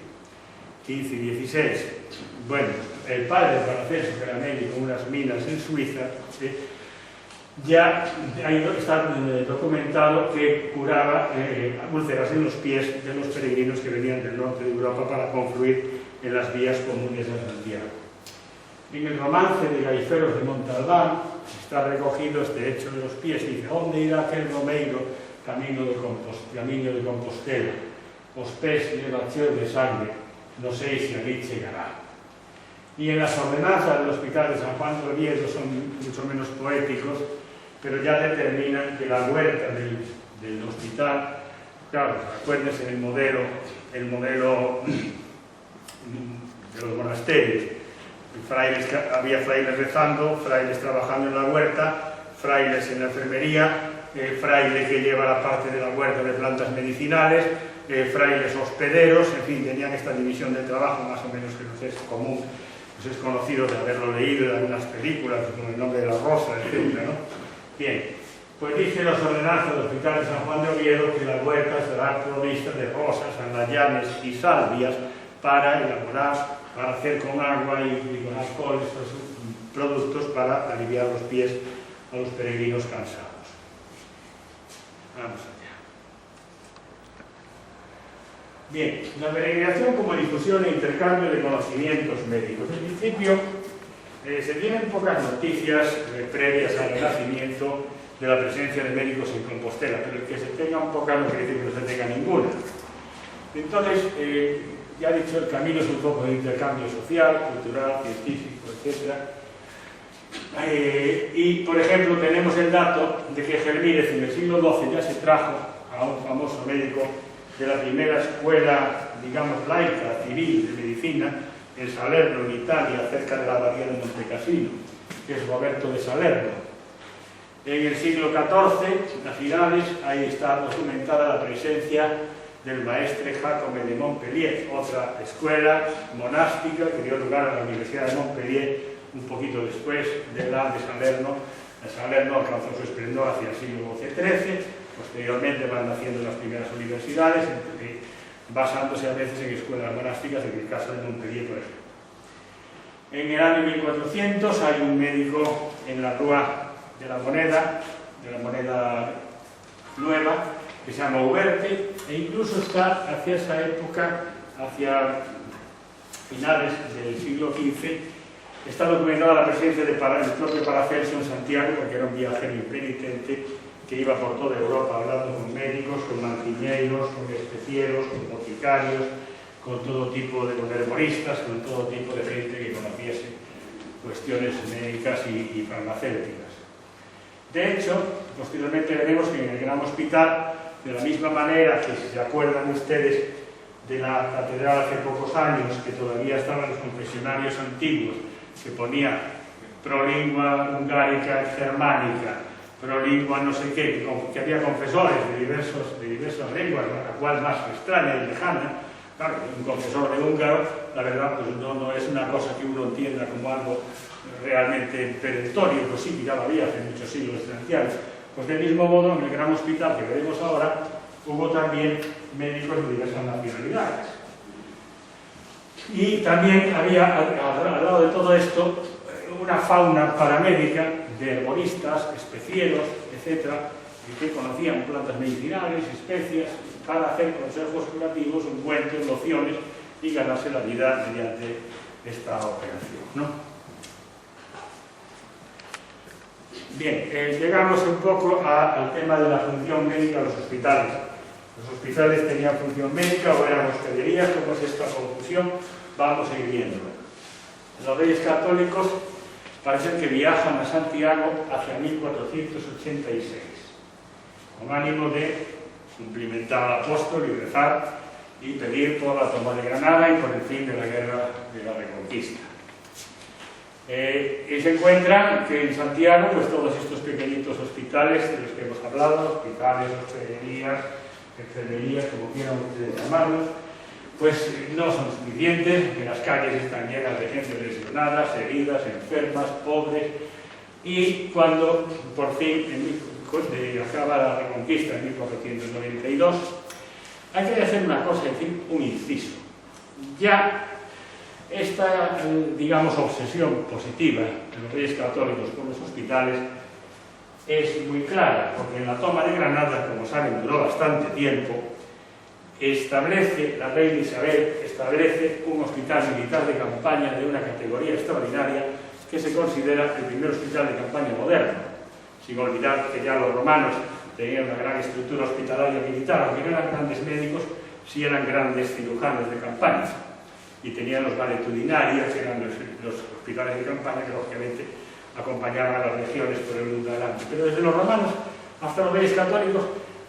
y XVI. Bueno, el padre Paracelso, que era médico en unas minas en Suiza, ya está documentado que curaba úlceras en los pies de los peregrinos que venían del norte de Europa para confluir en las vías comunes de Santiago. En el romance de Gaiferos de Montalbán está recogido este hecho de los pies. Dice: ¿dónde irá aquel romeiro camino de Compostela? Os pés lleva cheo de sangre, no sé si allí llegará. Y en las ordenanzas del Hospital de San Juan de Oviedo son mucho menos poéticos, pero ya determinan que la huerta del hospital, claro, acuérdense el modelo de los monasterios. Había frailes rezando, frailes trabajando en la huerta, frailes en la enfermería, fraile que lleva la parte de la huerta de plantas medicinales, frailes hospederos, en fin, tenían esta división de trabajo más o menos que nos es común, nos es conocido de haberlo leído en algunas películas, como El nombre de la rosa, etc., ¿no? Bien, pues dice las ordenanzas del Hospital de San Juan de Oviedo que la huerta será provista de rosas, andayanes y salvias para elaborar, para hacer con agua y con alcohol estos productos para aliviar los pies a los peregrinos cansados. Vamos allá. Bien, la peregrinación como difusión e intercambio de conocimientos médicos. En principio, se tienen pocas noticias previas al nacimiento de la presencia de médicos en Compostela, pero el que se tenga un poco no quiere decir que no se tenga ninguna. Entonces, ya he dicho, el camino es un poco de intercambio social, cultural, científico, etc. Y, por ejemplo, tenemos el dato de que Germínez en el siglo XII ya se trajo a un famoso médico de la primera escuela, digamos, laica, civil, de medicina, en Salerno, en Italia, cerca de la abadía de Montecassino, que es Roberto de Salerno. En el siglo XIV, a finales, ahí está documentada la presencia del maestre Jacome de Montpellier, otra escuela monástica que dio lugar a la Universidad de Montpellier un poquito después de la de Salerno. Salerno alcanzó su esplendor hacia el siglo XIII, posteriormente van naciendo las primeras universidades, basándose a veces en escuelas monásticas, en el caso de Montpellier, por ejemplo. En el año 1400 hay un médico en la Rúa de la Moneda Nueva, que se llama Uberte, e incluso está hacia esa época, hacia finales del siglo XV, está documentada la presencia del propio Paracelso en Santiago, porque era un viajero impenitente que iba por toda Europa hablando con médicos, con manciñeiros, con especieros, con boticarios, con todo tipo de herboristas, con todo tipo de gente que conociese cuestiones médicas y farmacéuticas. De hecho, posteriormente veremos que en el gran hospital, de la misma manera que, si se acuerdan ustedes de la catedral hace pocos años, que todavía estaban los confesionarios antiguos, que ponía prolingua hungárica germánica, prolingua no sé qué, que había confesores de diversas lenguas, la cual más extraña y lejana. Claro, un confesor de húngaro, la verdad, pues no es una cosa que uno entienda como algo realmente perentorio, pues sí, ya lo había hace muchos siglos de ancianos, Pues del mismo modo, en el gran hospital que veremos ahora, hubo también médicos de diversas nacionalidades. Y también había, al lado de todo esto, una fauna paramédica de herboristas, especieros, etc., que conocían plantas medicinales, especias, para hacer consejos curativos, ungüentos, lociones y ganarse la vida mediante esta operación, ¿no? Bien, llegamos un poco al tema de la función médica de los hospitales. Los hospitales tenían función médica o eran hospederías. ¿Cómo es esta confusión? Vamos a ir viéndolo. Los reyes católicos parece que viajan a Santiago hacia 1486, con ánimo de cumplimentar al apóstol y rezar y pedir por la toma de Granada y por el fin de la guerra de la Reconquista. Y se encuentran que en Santiago, pues todos estos pequeñitos hospitales de los que hemos hablado, hospitales, hospederías, enfermerías, como quieran ustedes llamarlos, pues no son suficientes, que las calles están llenas de gente lesionada, heridas, enfermas, pobres, y cuando por fin acaba la Reconquista en 1492, hay que hacer una cosa, es decir, un inciso. Ya esta, digamos, obsesión positiva de los reyes católicos con los hospitales es muy clara, porque en la toma de Granada, como saben, duró bastante tiempo. La reina Isabel establece un hospital militar de campaña de una categoría extraordinaria que se considera el primer hospital de campaña moderno, sin olvidar que ya los romanos tenían una gran estructura hospitalaria militar, aunque no eran grandes médicos, sí eran grandes cirujanos de campaña, y tenían los valetudinarios, que eran los hospitales de campaña que lógicamente acompañaban a las legiones por el mundo adelante. Pero desde los romanos hasta los reyes católicos,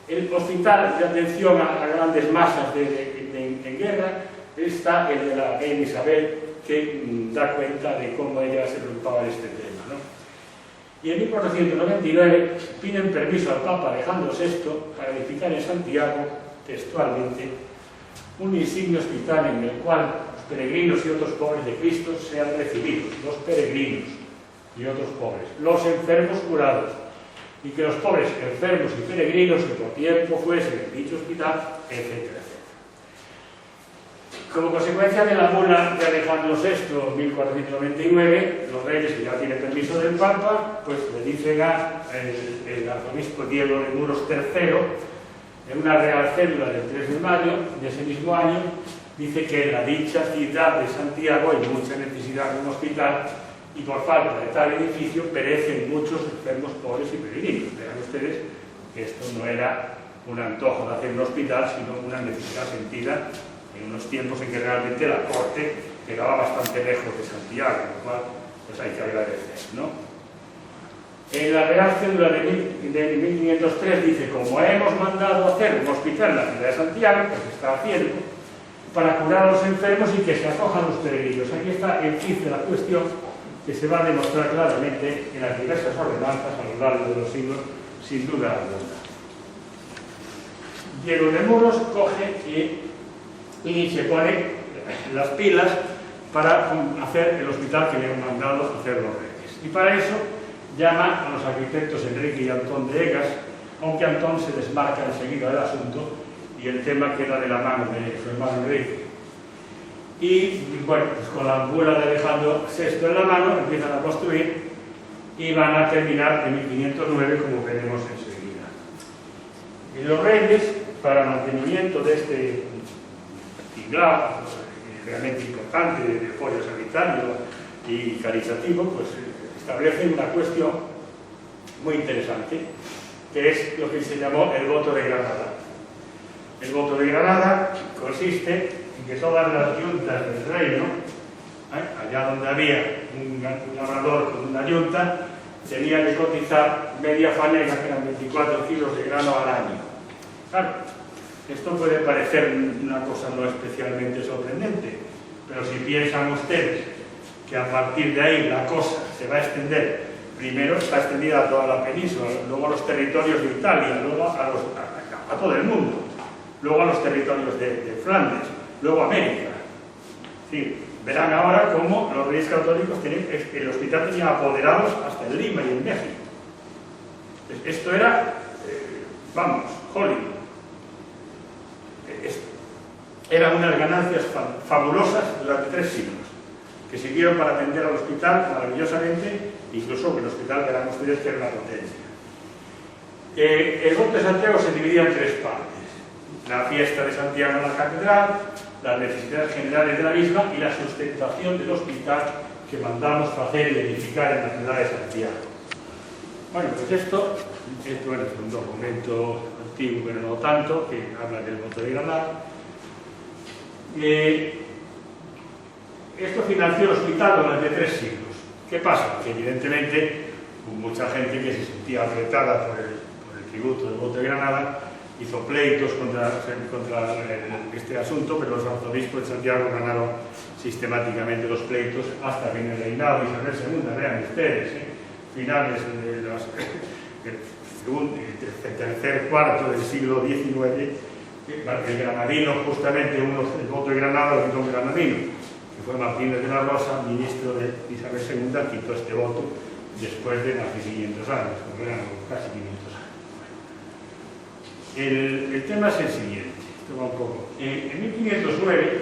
el hospital de atención a grandes masas en guerra está el de la reina Isabel, que da cuenta de cómo ella se preocupaba de este tema, ¿no? Y en 1499 piden permiso al Papa Alejandro VI para edificar en Santiago, textualmente, un insigne hospital en el cual los peregrinos y otros pobres de Cristo sean recibidos, los peregrinos y otros pobres, los enfermos curados, y que los pobres, enfermos y peregrinos que por tiempo fuesen en dicho hospital, etcétera, etcétera. Como consecuencia de la bula de Alejandro VI, 1499, los reyes, que ya tienen permiso del Papa, pues le dicen al arzobispo Diego de Muros III, en una real cédula del 3 de mayo de ese mismo año, dice que en la dicha ciudad de Santiago hay mucha necesidad de un hospital y por falta de tal edificio perecen muchos enfermos, pobres y peregrinos. Verán ustedes que esto no era un antojo de hacer un hospital, sino una necesidad sentida en unos tiempos en que realmente la corte quedaba bastante lejos de Santiago, lo cual pues hay que agradecer, ¿no? En la Real Cédula de 1503 dice: como hemos mandado hacer un hospital en la ciudad de Santiago, pues se está haciendo, para curar a los enfermos y que se acojan los peregrinos. Aquí está el kit de la cuestión, que se va a demostrar claramente en las diversas ordenanzas a lo largo de los siglos, sin duda alguna. Diego de Muros coge y se pone las pilas para hacer el hospital que le han mandado hacer los reyes. Y para eso llama a los arquitectos Enrique y Antón de Egas, aunque Antón se desmarca enseguida del asunto y el tema queda de la mano de su hermano Enrique. Y bueno, pues con la bula de Alejandro VI en la mano empiezan a construir y van a terminar en 1509, como veremos enseguida. Y los reyes, para el mantenimiento de este tinglado realmente importante de apoyo sanitario y caritativo, pues establecen una cuestión muy interesante, que es lo que se llamó el voto de Granada. El voto de Granada consiste en que todas las yuntas del reino, allá donde había un labrador con una yunta, tenía que cotizar media fanega, que eran 24 kilos de grano al año. Claro, esto puede parecer una cosa no especialmente sorprendente, pero si piensan ustedes que a partir de ahí la cosa se va a extender, primero está extendida a toda la península, luego a los territorios de Italia, luego a todo el mundo, luego a los territorios de Flandes, luego a América. Sí, verán ahora cómo los reyes católicos el hospital tenía apoderados hasta en Lima y en México. Esto era, vamos, Hollywood. Eran unas ganancias fabulosas durante 3 siglos, que sirvieron para atender al hospital maravillosamente, incluso que el hospital, verán ustedes, que era una potencia. El voto de Santiago se dividía en 3 partes: la fiesta de Santiago en la catedral, las necesidades generales de la misma y la sustentación del hospital que mandamos hacer y edificar en la ciudad de Santiago. Bueno, pues esto es un documento antiguo, pero no tanto, que habla del voto de Granada. Esto financió el hospital durante 3 siglos. ¿Qué pasa? Que evidentemente hubo mucha gente que se sentía apretada por el tributo del voto de Granada, hizo pleitos contra este asunto, pero los arzobispos de Santiago ganaron sistemáticamente los pleitos hasta que en el reinado de Isabel II, vean ustedes, finales del tercer cuarto del siglo XIX, el granadino, justamente el voto de Granada lo quitó un granadino, que fue Martínez de la Rosa, ministro de Isabel II, quitó este voto después de casi 500 años, como eran casi 500 años. El tema es el siguiente, esto va un poco. En 1509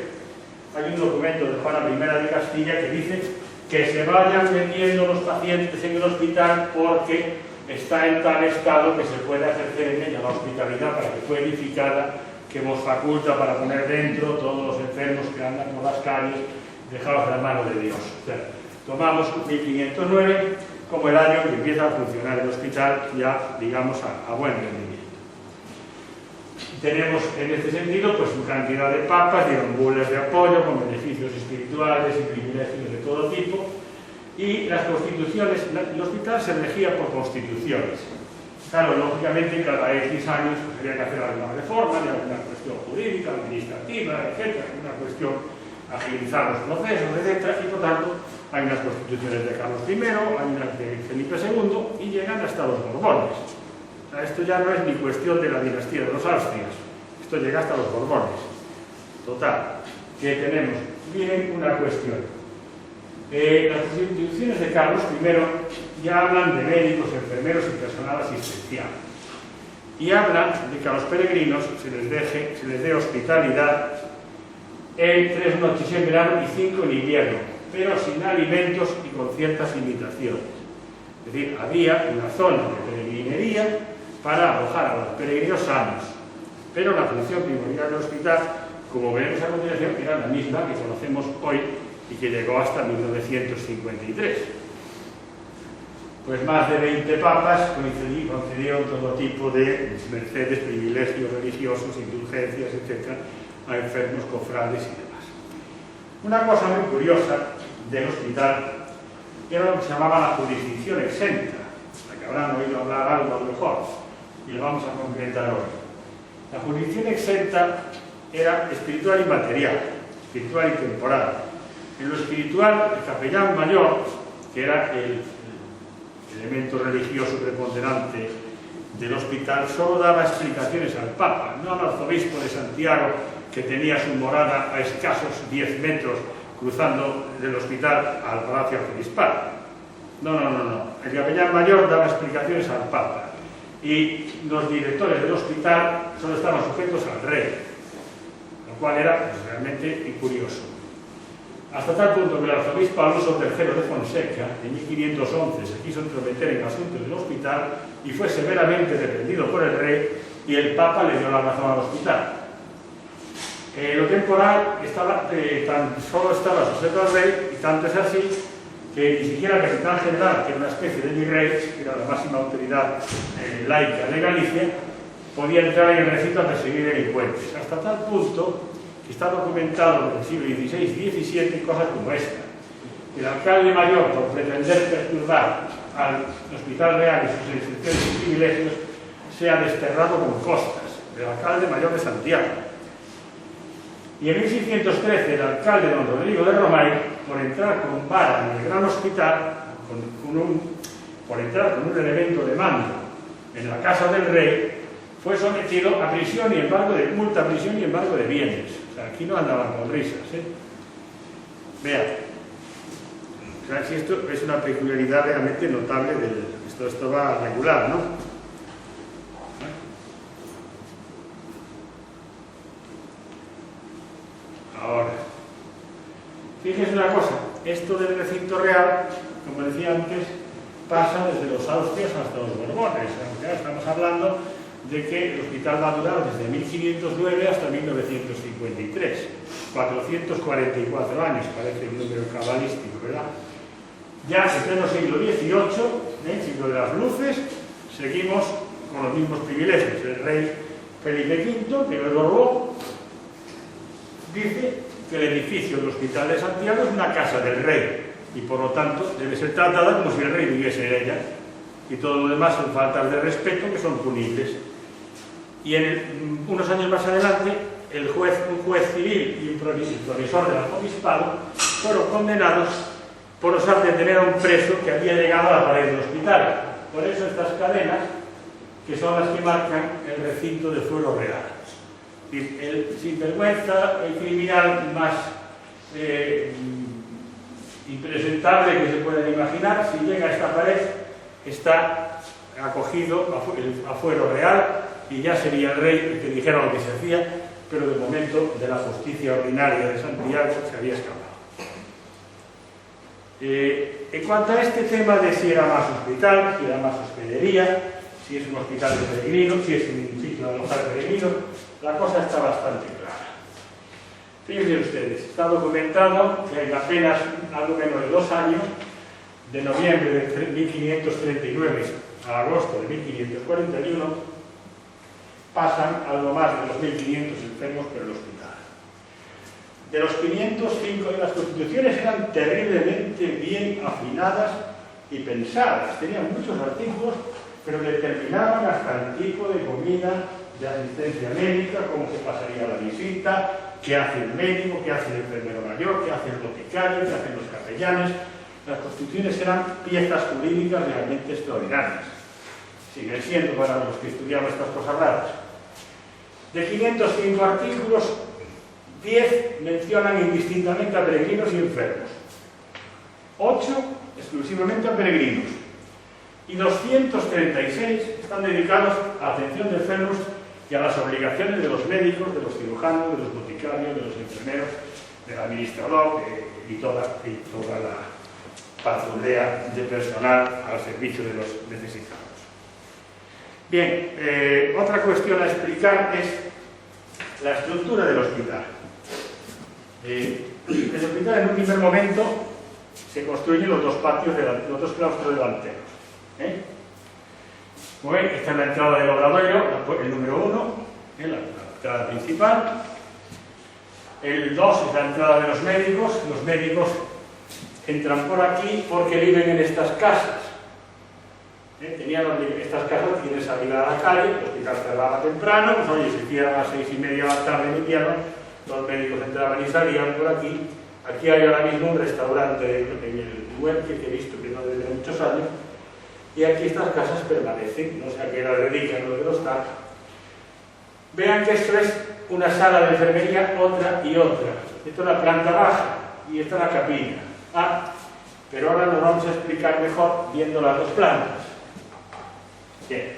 hay un documento de Juana I de Castilla que dice que se vayan metiendo los pacientes en el hospital porque está en tal estado que se puede ejercer en ella la hospitalidad para que fue edificada, que nos faculta para poner dentro todos los enfermos que andan por las calles dejados de la mano de Dios. O sea, tomamos 1509 como el año que empieza a funcionar el hospital ya, digamos, a buen rendimiento. Tenemos en este sentido pues una cantidad de papas, dieron bulas de apoyo con beneficios espirituales y privilegios de todo tipo, y las constituciones, el hospital se regía por constituciones. Claro, lógicamente cada X años pues, había que hacer alguna reforma de alguna cuestión jurídica, administrativa, etc., alguna cuestión, agilizar los procesos, etc., y por tanto hay unas constituciones de Carlos I, hay unas de Felipe II y llegan hasta los Borbones. O sea, esto ya no es ni cuestión de la dinastía de los Austrias, esto llega hasta los Borbones. Total, que tenemos bien una cuestión. Las constituciones de Carlos I ya hablan de médicos, enfermeros y personal asistencial. Y hablan de que a los peregrinos se les dé hospitalidad en 3 noches en verano y 5 en invierno, pero sin alimentos y con ciertas limitaciones. Es decir, había una zona de peregrinería para alojar a los peregrinos sanos, pero la función primordial del hospital, como veremos a continuación, era la misma que conocemos hoy y que llegó hasta 1953. Pues más de 20 papas concedieron todo tipo de mercedes, privilegios religiosos, indulgencias, etc., a enfermos, cofrades y demás. Una cosa muy curiosa del hospital era lo que se llamaba la jurisdicción exenta, la que habrán oído hablar algo a lo mejor, y lo vamos a concretar hoy. La jurisdicción exenta era espiritual y material, espiritual y temporal. En lo espiritual, el capellán mayor, que era el elemento religioso preponderante del hospital, solo daba explicaciones al Papa, no al arzobispo de Santiago, que tenía su morada a escasos 10 metros cruzando del hospital al Palacio Arzobispal. No. El capellán mayor daba explicaciones al Papa y los directores del hospital solo estaban sujetos al rey, lo cual era pues, realmente curioso. Hasta tal punto que el arzobispo Alonso III de Fonseca, en 1511, se quiso entrometer en asuntos del hospital y fue severamente reprendido por el rey y el Papa le dio la razón al hospital. Lo temporal solo estaba sujeto al rey, y tanto es así que ni siquiera el capitán general, que era una especie de virrey, que era la máxima autoridad laica de Galicia, podía entrar en el recinto a perseguir delincuentes. Hasta tal punto que está documentado en el siglo XVI y XVII cosas como esta. El alcalde mayor, por pretender perturbar al Hospital Real y sus excepciones y privilegios, sea desterrado con costas, el alcalde mayor de Santiago. Y en 1613 el alcalde don Rodrigo de Romay, por entrar con vara en el gran hospital, por entrar con un elemento de mando en la casa del rey, fue sometido a prisión y embargo de multa, prisión y embargo de bienes. O sea, aquí no andaban con risas, ¿eh? Vean. O sea, si esto es una peculiaridad realmente notable esto va a regular, ¿no? Fíjense una cosa, esto del recinto real, como decía antes, pasa desde los Austrias hasta los Borbones. Estamos hablando de que el hospital va a durar desde 1509 hasta 1953, 444 años, parece un número cabalístico, ¿verdad? Ya en pleno siglo XVIII, siglo de las luces, seguimos con los mismos privilegios. El rey Felipe V, que de Borbón, dice que el edificio del Hospital de Santiago es una casa del rey y por lo tanto debe ser tratada como si el rey viviese en ella, y todo lo demás son faltas de respeto que son punibles. Y unos años más adelante un juez civil y un provisor del arzobispado fueron condenados por osar detener a un preso que había llegado a la pared del hospital. Por eso estas cadenas, que son las que marcan el recinto de Fuero Real. El sinvergüenza, el criminal más impresentable que se pueden imaginar, si llega a esta pared, está acogido a Fuero Real y ya sería el rey el que dijera lo que se hacía, pero de momento de la justicia ordinaria de Santiago se había escapado. En cuanto a este tema de si era más hospital, si era más hospedería, si es un hospital de peregrinos, si es un sitio de alojar peregrinos, la cosa está bastante clara. Fíjense ustedes, está documentado que en apenas algo menos de 2 años, de noviembre de 1539 a agosto de 1541, pasan algo más de los 1.500 enfermos por el hospital. De los 505, las constituciones eran terriblemente bien afinadas y pensadas, tenían muchos artículos, pero determinaban hasta el tipo de comida, de asistencia médica, cómo se pasaría la visita, qué hace el médico, qué hace el enfermero mayor, qué hace el boticario, qué hacen los capellanes. Las constituciones eran piezas jurídicas realmente extraordinarias. Siguen siendo para los que estudiamos estas cosas raras. De 505 artículos, 10 mencionan indistintamente a peregrinos y enfermos. 8 exclusivamente a peregrinos. Y 236 están dedicados a la atención de enfermos y a las obligaciones de los médicos, de los cirujanos, de los boticarios, de los enfermeros, del administrador y toda la patrullera de personal al servicio de los necesitados. Bien, otra cuestión a explicar es la estructura del hospital. El hospital en un primer momento se construyen los dos patios, los dos claustros delanteros. Como ven, esta es la entrada del obradoiro, el número 1, la entrada principal. El 2 es la entrada de los médicos. Los médicos entran por aquí porque viven en estas casas. Estas casas tienen salida a la calle, el hospital cerraba temprano, pues oye, se cierran a las 6:30 de la tarde en invierno, los médicos entraban y salían por aquí. Aquí hay ahora mismo un restaurante en el Huerque que he visto que no desde muchos años. Y aquí estas casas permanecen, no sé a qué la dedican los de los TAC. Vean que esto es una sala de enfermería, otra y otra. Esto es la planta baja y esta es la capilla. Pero ahora nos vamos a explicar mejor viendo las dos plantas. Bien,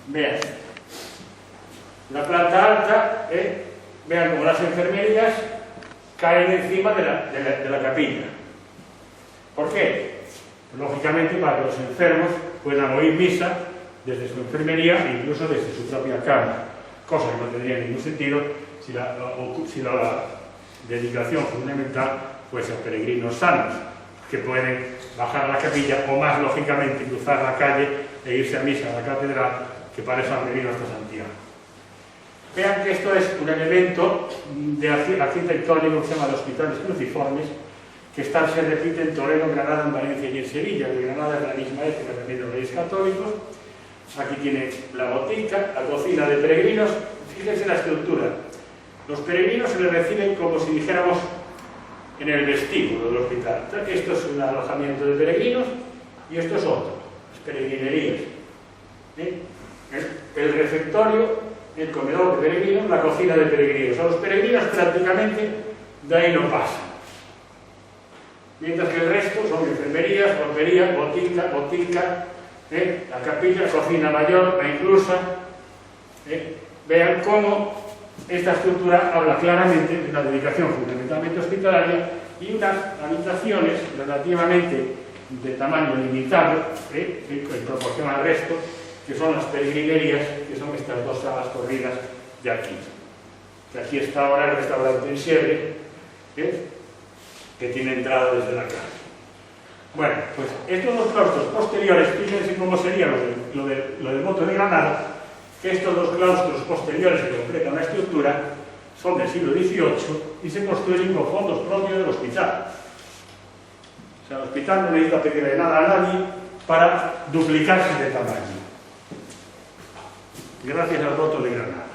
vean. La planta alta, vean como las enfermerías caen encima de la capilla. ¿Por qué? Lógicamente para que los enfermos puedan oír misa desde su enfermería e incluso desde su propia cama, cosa que no tendría ningún sentido si la dedicación fundamental fuese a peregrinos sanos, que pueden bajar a la capilla o más lógicamente cruzar la calle e irse a misa a la catedral, que para eso han venido hasta Santiago. Vean que esto es un elemento de arquitectónico que se llama de hospitales cruciformes, que se repite en Toledo, Granada, en Valencia y en Sevilla. De Granada es la misma época también de los Reyes Católicos. Aquí tiene la botica, la cocina de peregrinos. Fíjense la estructura. Los peregrinos se les reciben como si dijéramos en el vestíbulo del hospital. Esto es un alojamiento de peregrinos y esto es otro, las peregrinerías. El refectorio, el comedor de peregrinos, la cocina de peregrinos. A los peregrinos prácticamente de ahí no pasan. Mientras que el resto son enfermerías, barbería, botica, la capilla, cocina mayor, la inclusa. Vean cómo esta estructura habla claramente de una dedicación fundamentalmente hospitalaria y unas habitaciones relativamente de tamaño limitado, en proporción al resto, que son las peregrinerías, que son estas dos salas corridas de aquí. Que aquí está ahora el restaurante en Sierre, que tiene entrada desde la calle. Bueno, pues estos dos claustros posteriores, fíjense cómo sería lo del voto de Granada, que estos dos claustros posteriores que completan la estructura son del siglo XVIII y se construyen con fondos propios del hospital. O sea, el hospital no necesita pedirle nada a nadie para duplicarse de tamaño. Gracias al voto de Granada.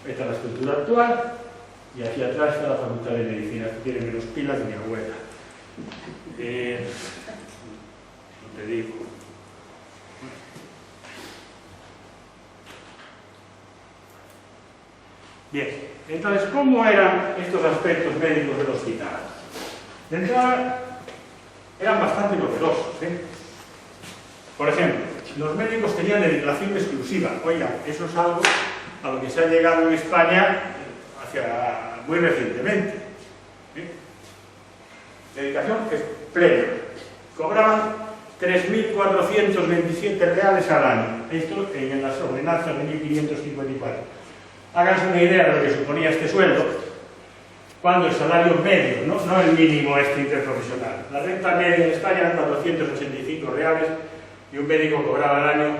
Esta es la estructura actual y aquí atrás está la Facultad de Medicina, que tiene menos pilas que mi abuela. No te digo. Bien, entonces, ¿cómo eran estos aspectos médicos del hospital? De entrada, eran bastante novedosos. Por ejemplo, los médicos tenían dedicación exclusiva. Oiga, eso es algo a lo que se ha llegado en España muy recientemente. Dedicación plena. Cobraban 3.427 reales al año. Esto en las ordenanzas de 1554. Háganse una idea de lo que suponía este sueldo, cuando el salario medio, no el mínimo interprofesional. La renta media en España eran 485 reales y un médico cobraba al año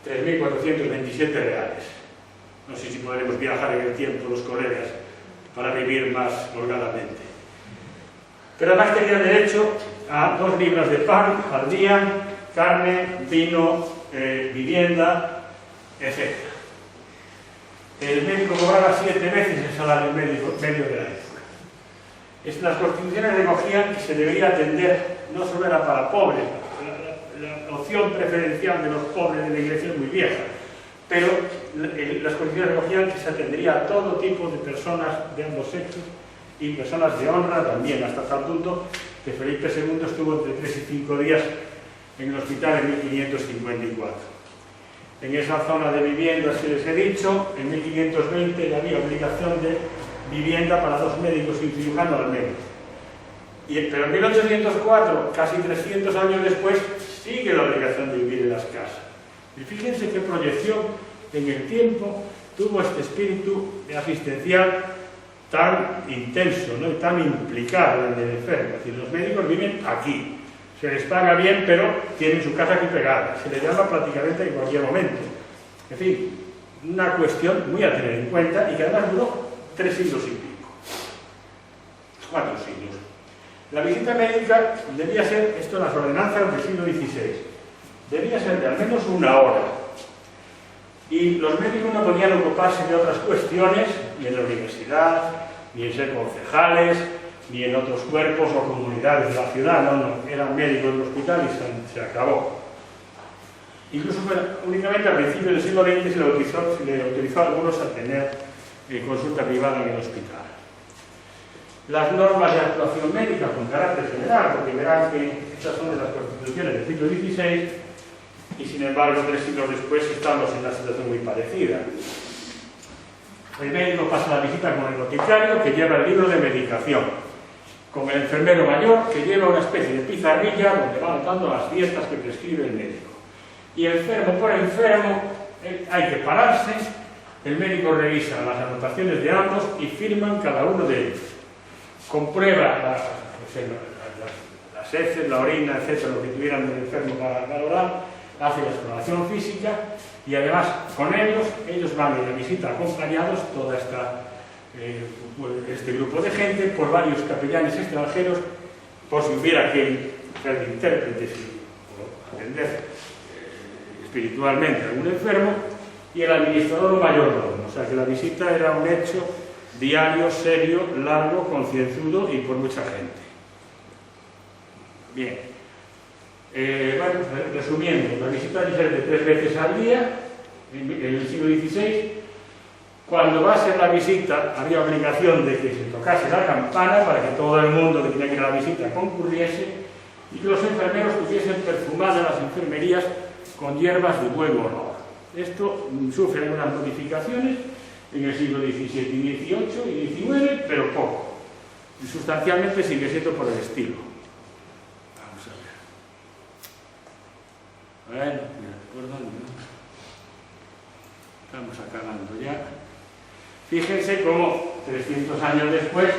3.427 reales. No sé si podremos viajar en el tiempo los colegas para vivir más holgadamente. Pero además tenía derecho a 2 libras de pan al día, carne, vino, vivienda, etc. El médico cobraba 7 veces el salario medio de la época. Las constituciones recogían que se debería atender, no solo era para pobres, la opción preferencial de los pobres de la iglesia es muy vieja, pero las constituciones recogían que se atendería a todo tipo de personas de ambos sexos y personas de honra también, hasta tal punto que Felipe II estuvo entre 3 y 5 días en el hospital en 1554. En esa zona de viviendas que les he dicho, en 1520 había obligación de vivienda para 2 médicos y un cirujano al menos. Pero en 1804, casi 300 años después, sigue la obligación de vivir en las casas. Y fíjense qué proyección en el tiempo tuvo este espíritu asistencial tan intenso, ¿no? Y tan implicado en el enfermo. Es decir, los médicos viven aquí. Se les paga bien, pero tienen su casa aquí pegada. Se les llama prácticamente en cualquier momento. En fin, una cuestión muy a tener en cuenta y que además duró 3 siglos y pico. 4 siglos. La visita médica debía ser, esto en las ordenanzas del siglo XVI, debía ser de al menos 1 hora. Y los médicos no podían ocuparse de otras cuestiones, ni en la universidad, ni en ser concejales, ni en otros cuerpos o comunidades de la ciudad, no, eran médicos del hospital y se acabó. Incluso únicamente a principios del siglo XX se le autorizó a algunos a tener consulta privada en el hospital. Las normas de actuación médica con carácter general, porque verán que estas son de las constituciones del siglo XVI y sin embargo 3 siglos después estamos en una situación muy parecida. El médico pasa la visita con el boticario que lleva el libro de medicación, con el enfermero mayor que lleva una especie de pizarrilla donde va anotando las dietas que prescribe el médico. Y enfermo por enfermo hay que pararse, el médico revisa las anotaciones de ambos y firman cada uno de ellos. Comprueba las heces, la orina, etcétera, lo que tuvieran del enfermo para valorar, hace la exploración física y además con ellos van en la visita acompañados toda este grupo de gente por varios capellanes extranjeros por si hubiera que ser de intérpretes o atender espiritualmente a algún enfermo y el administrador o mayordomo, o sea que la visita era un hecho diario, serio, largo, concienzudo y por mucha gente. Bien, bueno, resumiendo, la visita debe ser de 3 veces al día en el siglo XVI. Cuando va a ser la visita, había obligación de que se tocase la campana para que todo el mundo que tenía que ir a la visita concurriese y que los enfermeros tuviesen perfumadas las enfermerías con hierbas de buen olor. Esto sufre algunas modificaciones en el siglo XVII y XVIII y XIX, pero poco. Y sustancialmente sigue siendo por el estilo. Vamos a ver. Bueno, mira, ¿por dónde? Estamos acabando ya. Fíjense cómo 300 años después,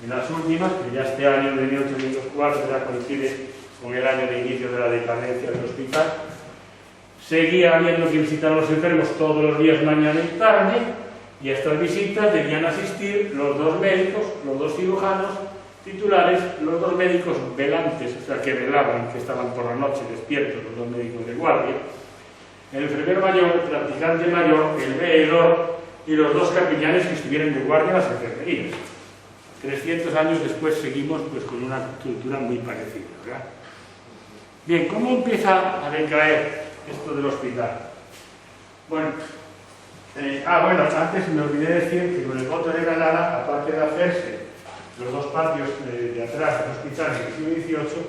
en las últimas, que ya este año de 1804 ya coincide con el año de inicio de la decadencia del hospital, seguía habiendo que visitar a los enfermos todos los días, mañana y tarde, y a estas visitas debían asistir los dos médicos, los dos cirujanos titulares, los dos médicos velantes, o sea, que velaban, que estaban por la noche despiertos, los dos médicos de guardia, el enfermero mayor, el practicante mayor, el veedor y los dos capellanes que estuvieran de guardia en las enfermerías. 300 años después seguimos pues, con una estructura muy parecida, ¿verdad? Bien, ¿cómo empieza a decaer esto del hospital? Bueno, antes me olvidé decir que con el voto de Granada, aparte de hacerse los dos patios de atrás del hospital en el siglo XVIII,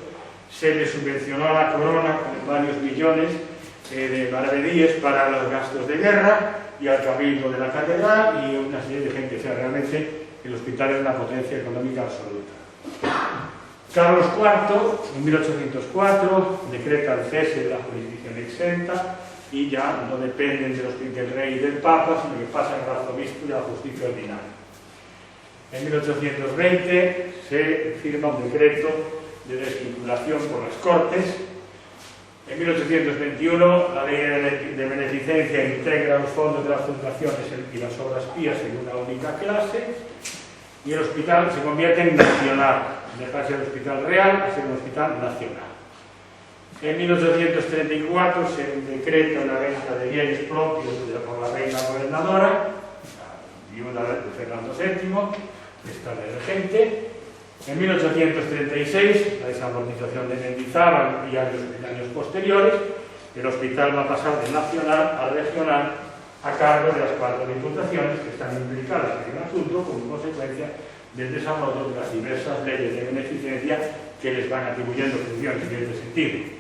se le subvencionó a la corona con varios millones de maravedíes para los gastos de guerra y al cabildo de la catedral y una serie de gente. O sea, realmente el hospital es una potencia económica absoluta. Carlos IV, en 1804, decreta el cese de la jurisdicción exenta y ya no dependen del rey y del papa, sino que pasan al arzobispo y a la justicia ordinaria. En 1820 se firma un decreto de desvinculación por las Cortes. En 1821 la ley de beneficencia integra los fondos de las fundaciones y las obras pías en una única clase y el hospital se convierte en nacional, deja de ser el hospital real a ser un hospital nacional. En 1834 se decreta una venta de bienes propios por la reina gobernadora, la viuda de Fernando VII, esta regente. En 1836, la desamortización de Mendizábal y años posteriores, el hospital va a pasar de nacional a regional a cargo de las 4 diputaciones que están implicadas en el asunto como consecuencia del desarrollo de las diversas leyes de beneficencia que les van atribuyendo funciones en este sentido.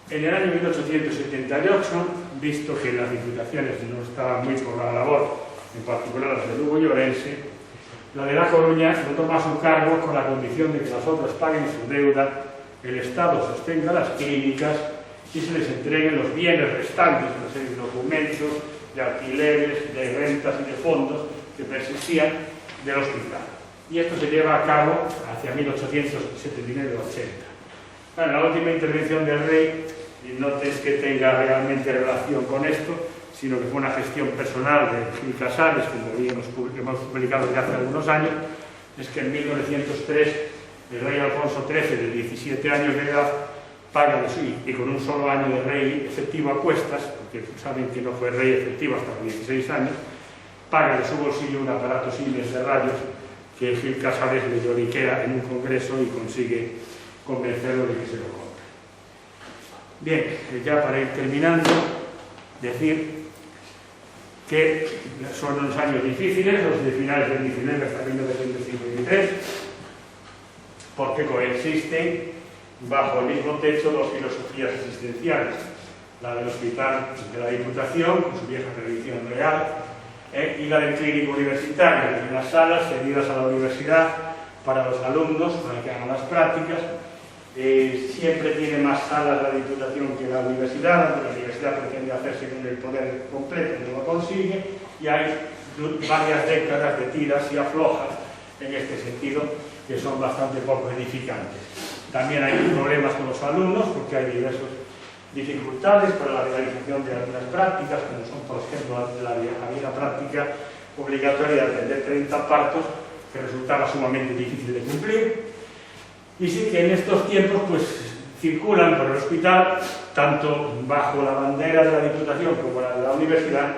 En el año 1878, visto que las diputaciones no estaban muy por la labor, en particular las de Lugo y Orense, la de La Coruña no toma su cargo con la condición de que las otras paguen su deuda, el Estado sostenga las clínicas y se les entreguen los bienes restantes, una serie de documentos, de alquileres, de rentas y de fondos que persistían del hospital. Y esto se lleva a cabo hacia 1879-80. Bueno, la última intervención del rey, y no es que tenga realmente relación con esto, sino que fue una gestión personal de Gil Casares, como hemos publicado ya hace algunos años, es que en 1903 el rey Alfonso XIII, de 17 años de edad, paga de sí, y con un solo año de rey efectivo a cuestas, porque saben que no fue rey efectivo hasta los 16 años, paga de su bolsillo un aparato Siemens de rayos que Gil Casares le lloriquea en un congreso y consigue convencerlo de que se lo compre. Bien, ya para ir terminando, decir que son unos años difíciles, los de finales del 19 hasta 1953, porque coexisten bajo el mismo techo dos filosofías existenciales, la del hospital de la Diputación, con su vieja tradición real, y la del clínico universitario, en las salas cedidas a la universidad para los alumnos, para que hagan las prácticas. Siempre tiene más salas la Diputación que la universidad, la universidad pretende hacerse con el poder completo, no lo consigue, y hay varias décadas de tiras y aflojas en este sentido que son bastante poco edificantes. También hay problemas con los alumnos porque hay diversas dificultades para la realización de algunas prácticas, como son, por ejemplo, había una práctica obligatoria de atender 30 partos que resultaba sumamente difícil de cumplir. Y sí que en estos tiempos pues circulan por el hospital, tanto bajo la bandera de la Diputación como la de la universidad,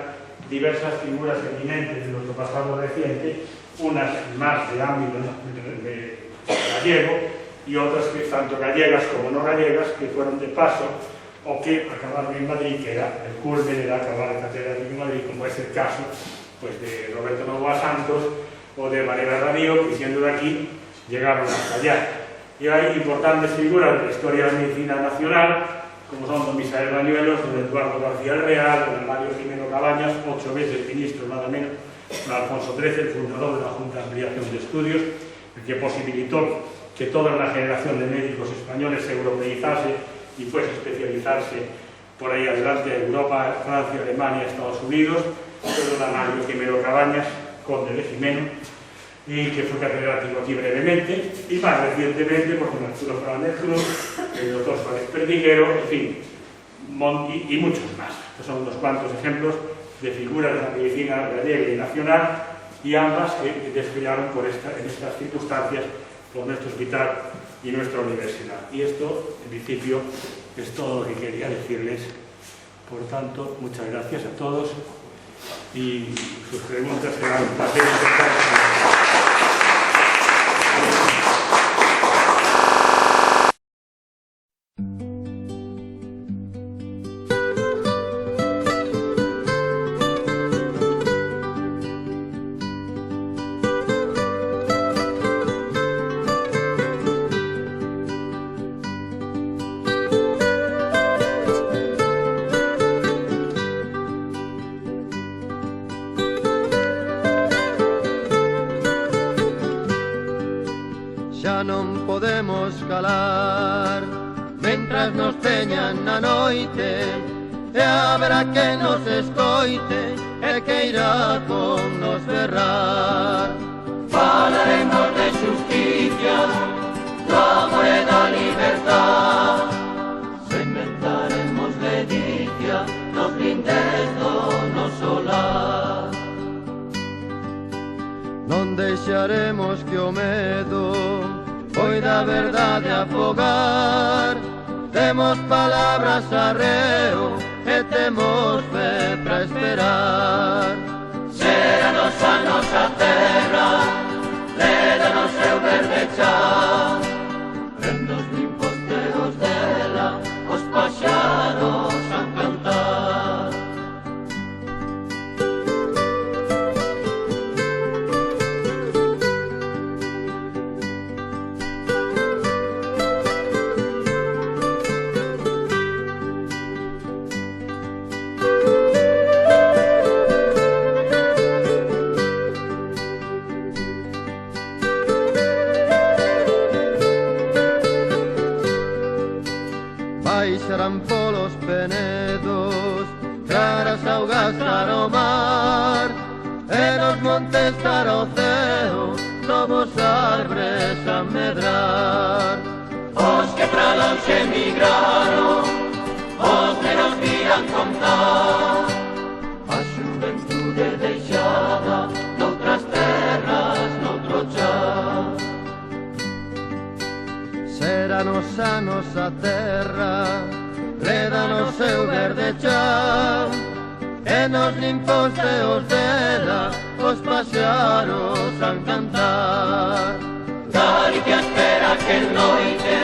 diversas figuras eminentes de nuestro pasado reciente, unas más de ámbito gallego y otras que tanto gallegas como no gallegas que fueron de paso o que acabaron en Madrid, que era el culmen de acabar en catedrático en Madrid, como es el caso pues, de Roberto Novoa Santos o de Valera Radio, que siendo de aquí llegaron hasta allá. Y hay importantes figuras de la historia de la medicina nacional, como son don Misael Bañuelos, don Eduardo García Real, don Mario Jimeno Cabañas, 8 veces ministro, nada menos, don Alfonso XIII, el fundador de la Junta de Ampliación de Estudios, el que posibilitó que toda una generación de médicos españoles se europeizase y fuese a especializarse por ahí adelante a Europa, Francia, Alemania, Estados Unidos, don Mario Jimeno Cabañas, conde de Jimeno, y que fue catedrático aquí brevemente, y más recientemente por don Arturo Fernández Cruz, el doctor Suárez Perdiguero, en fin, y muchos más. Estos son unos cuantos ejemplos de figuras de la medicina gallega y nacional, y ambas que desfilaron en estas circunstancias por nuestro hospital y nuestra universidad. Y esto, en principio, es todo lo que quería decirles. Por tanto, muchas gracias a todos y sus preguntas serán un placer. Xa non podemos calar mentras nos teñan na noite, e haberá que nos escoite e que irá con nos berrar. Falaremos de justicia, do amor e da libertad, se inventaremos ledicia nos brindes do noso lar. Non deixaremos que o medo poida a verdade afogar. Temos palabras arreo e temos fe para esperar. Será nosa terra, leda no seu verde chá, rendos limpos teos dela, os paxaros a cantar. Baixarán polos penedos, claras augas cara o mar, e nos montes cara o ceo, novos arbres a medrar. Os que pra longe emigraron, os nenos virán contar a xuventude deixada noutras terras, noutro chá. Será a nosa terra, leda no seu verde chá, e nos limpos teos dela, os paxaros a cantar. Galicia espera que noite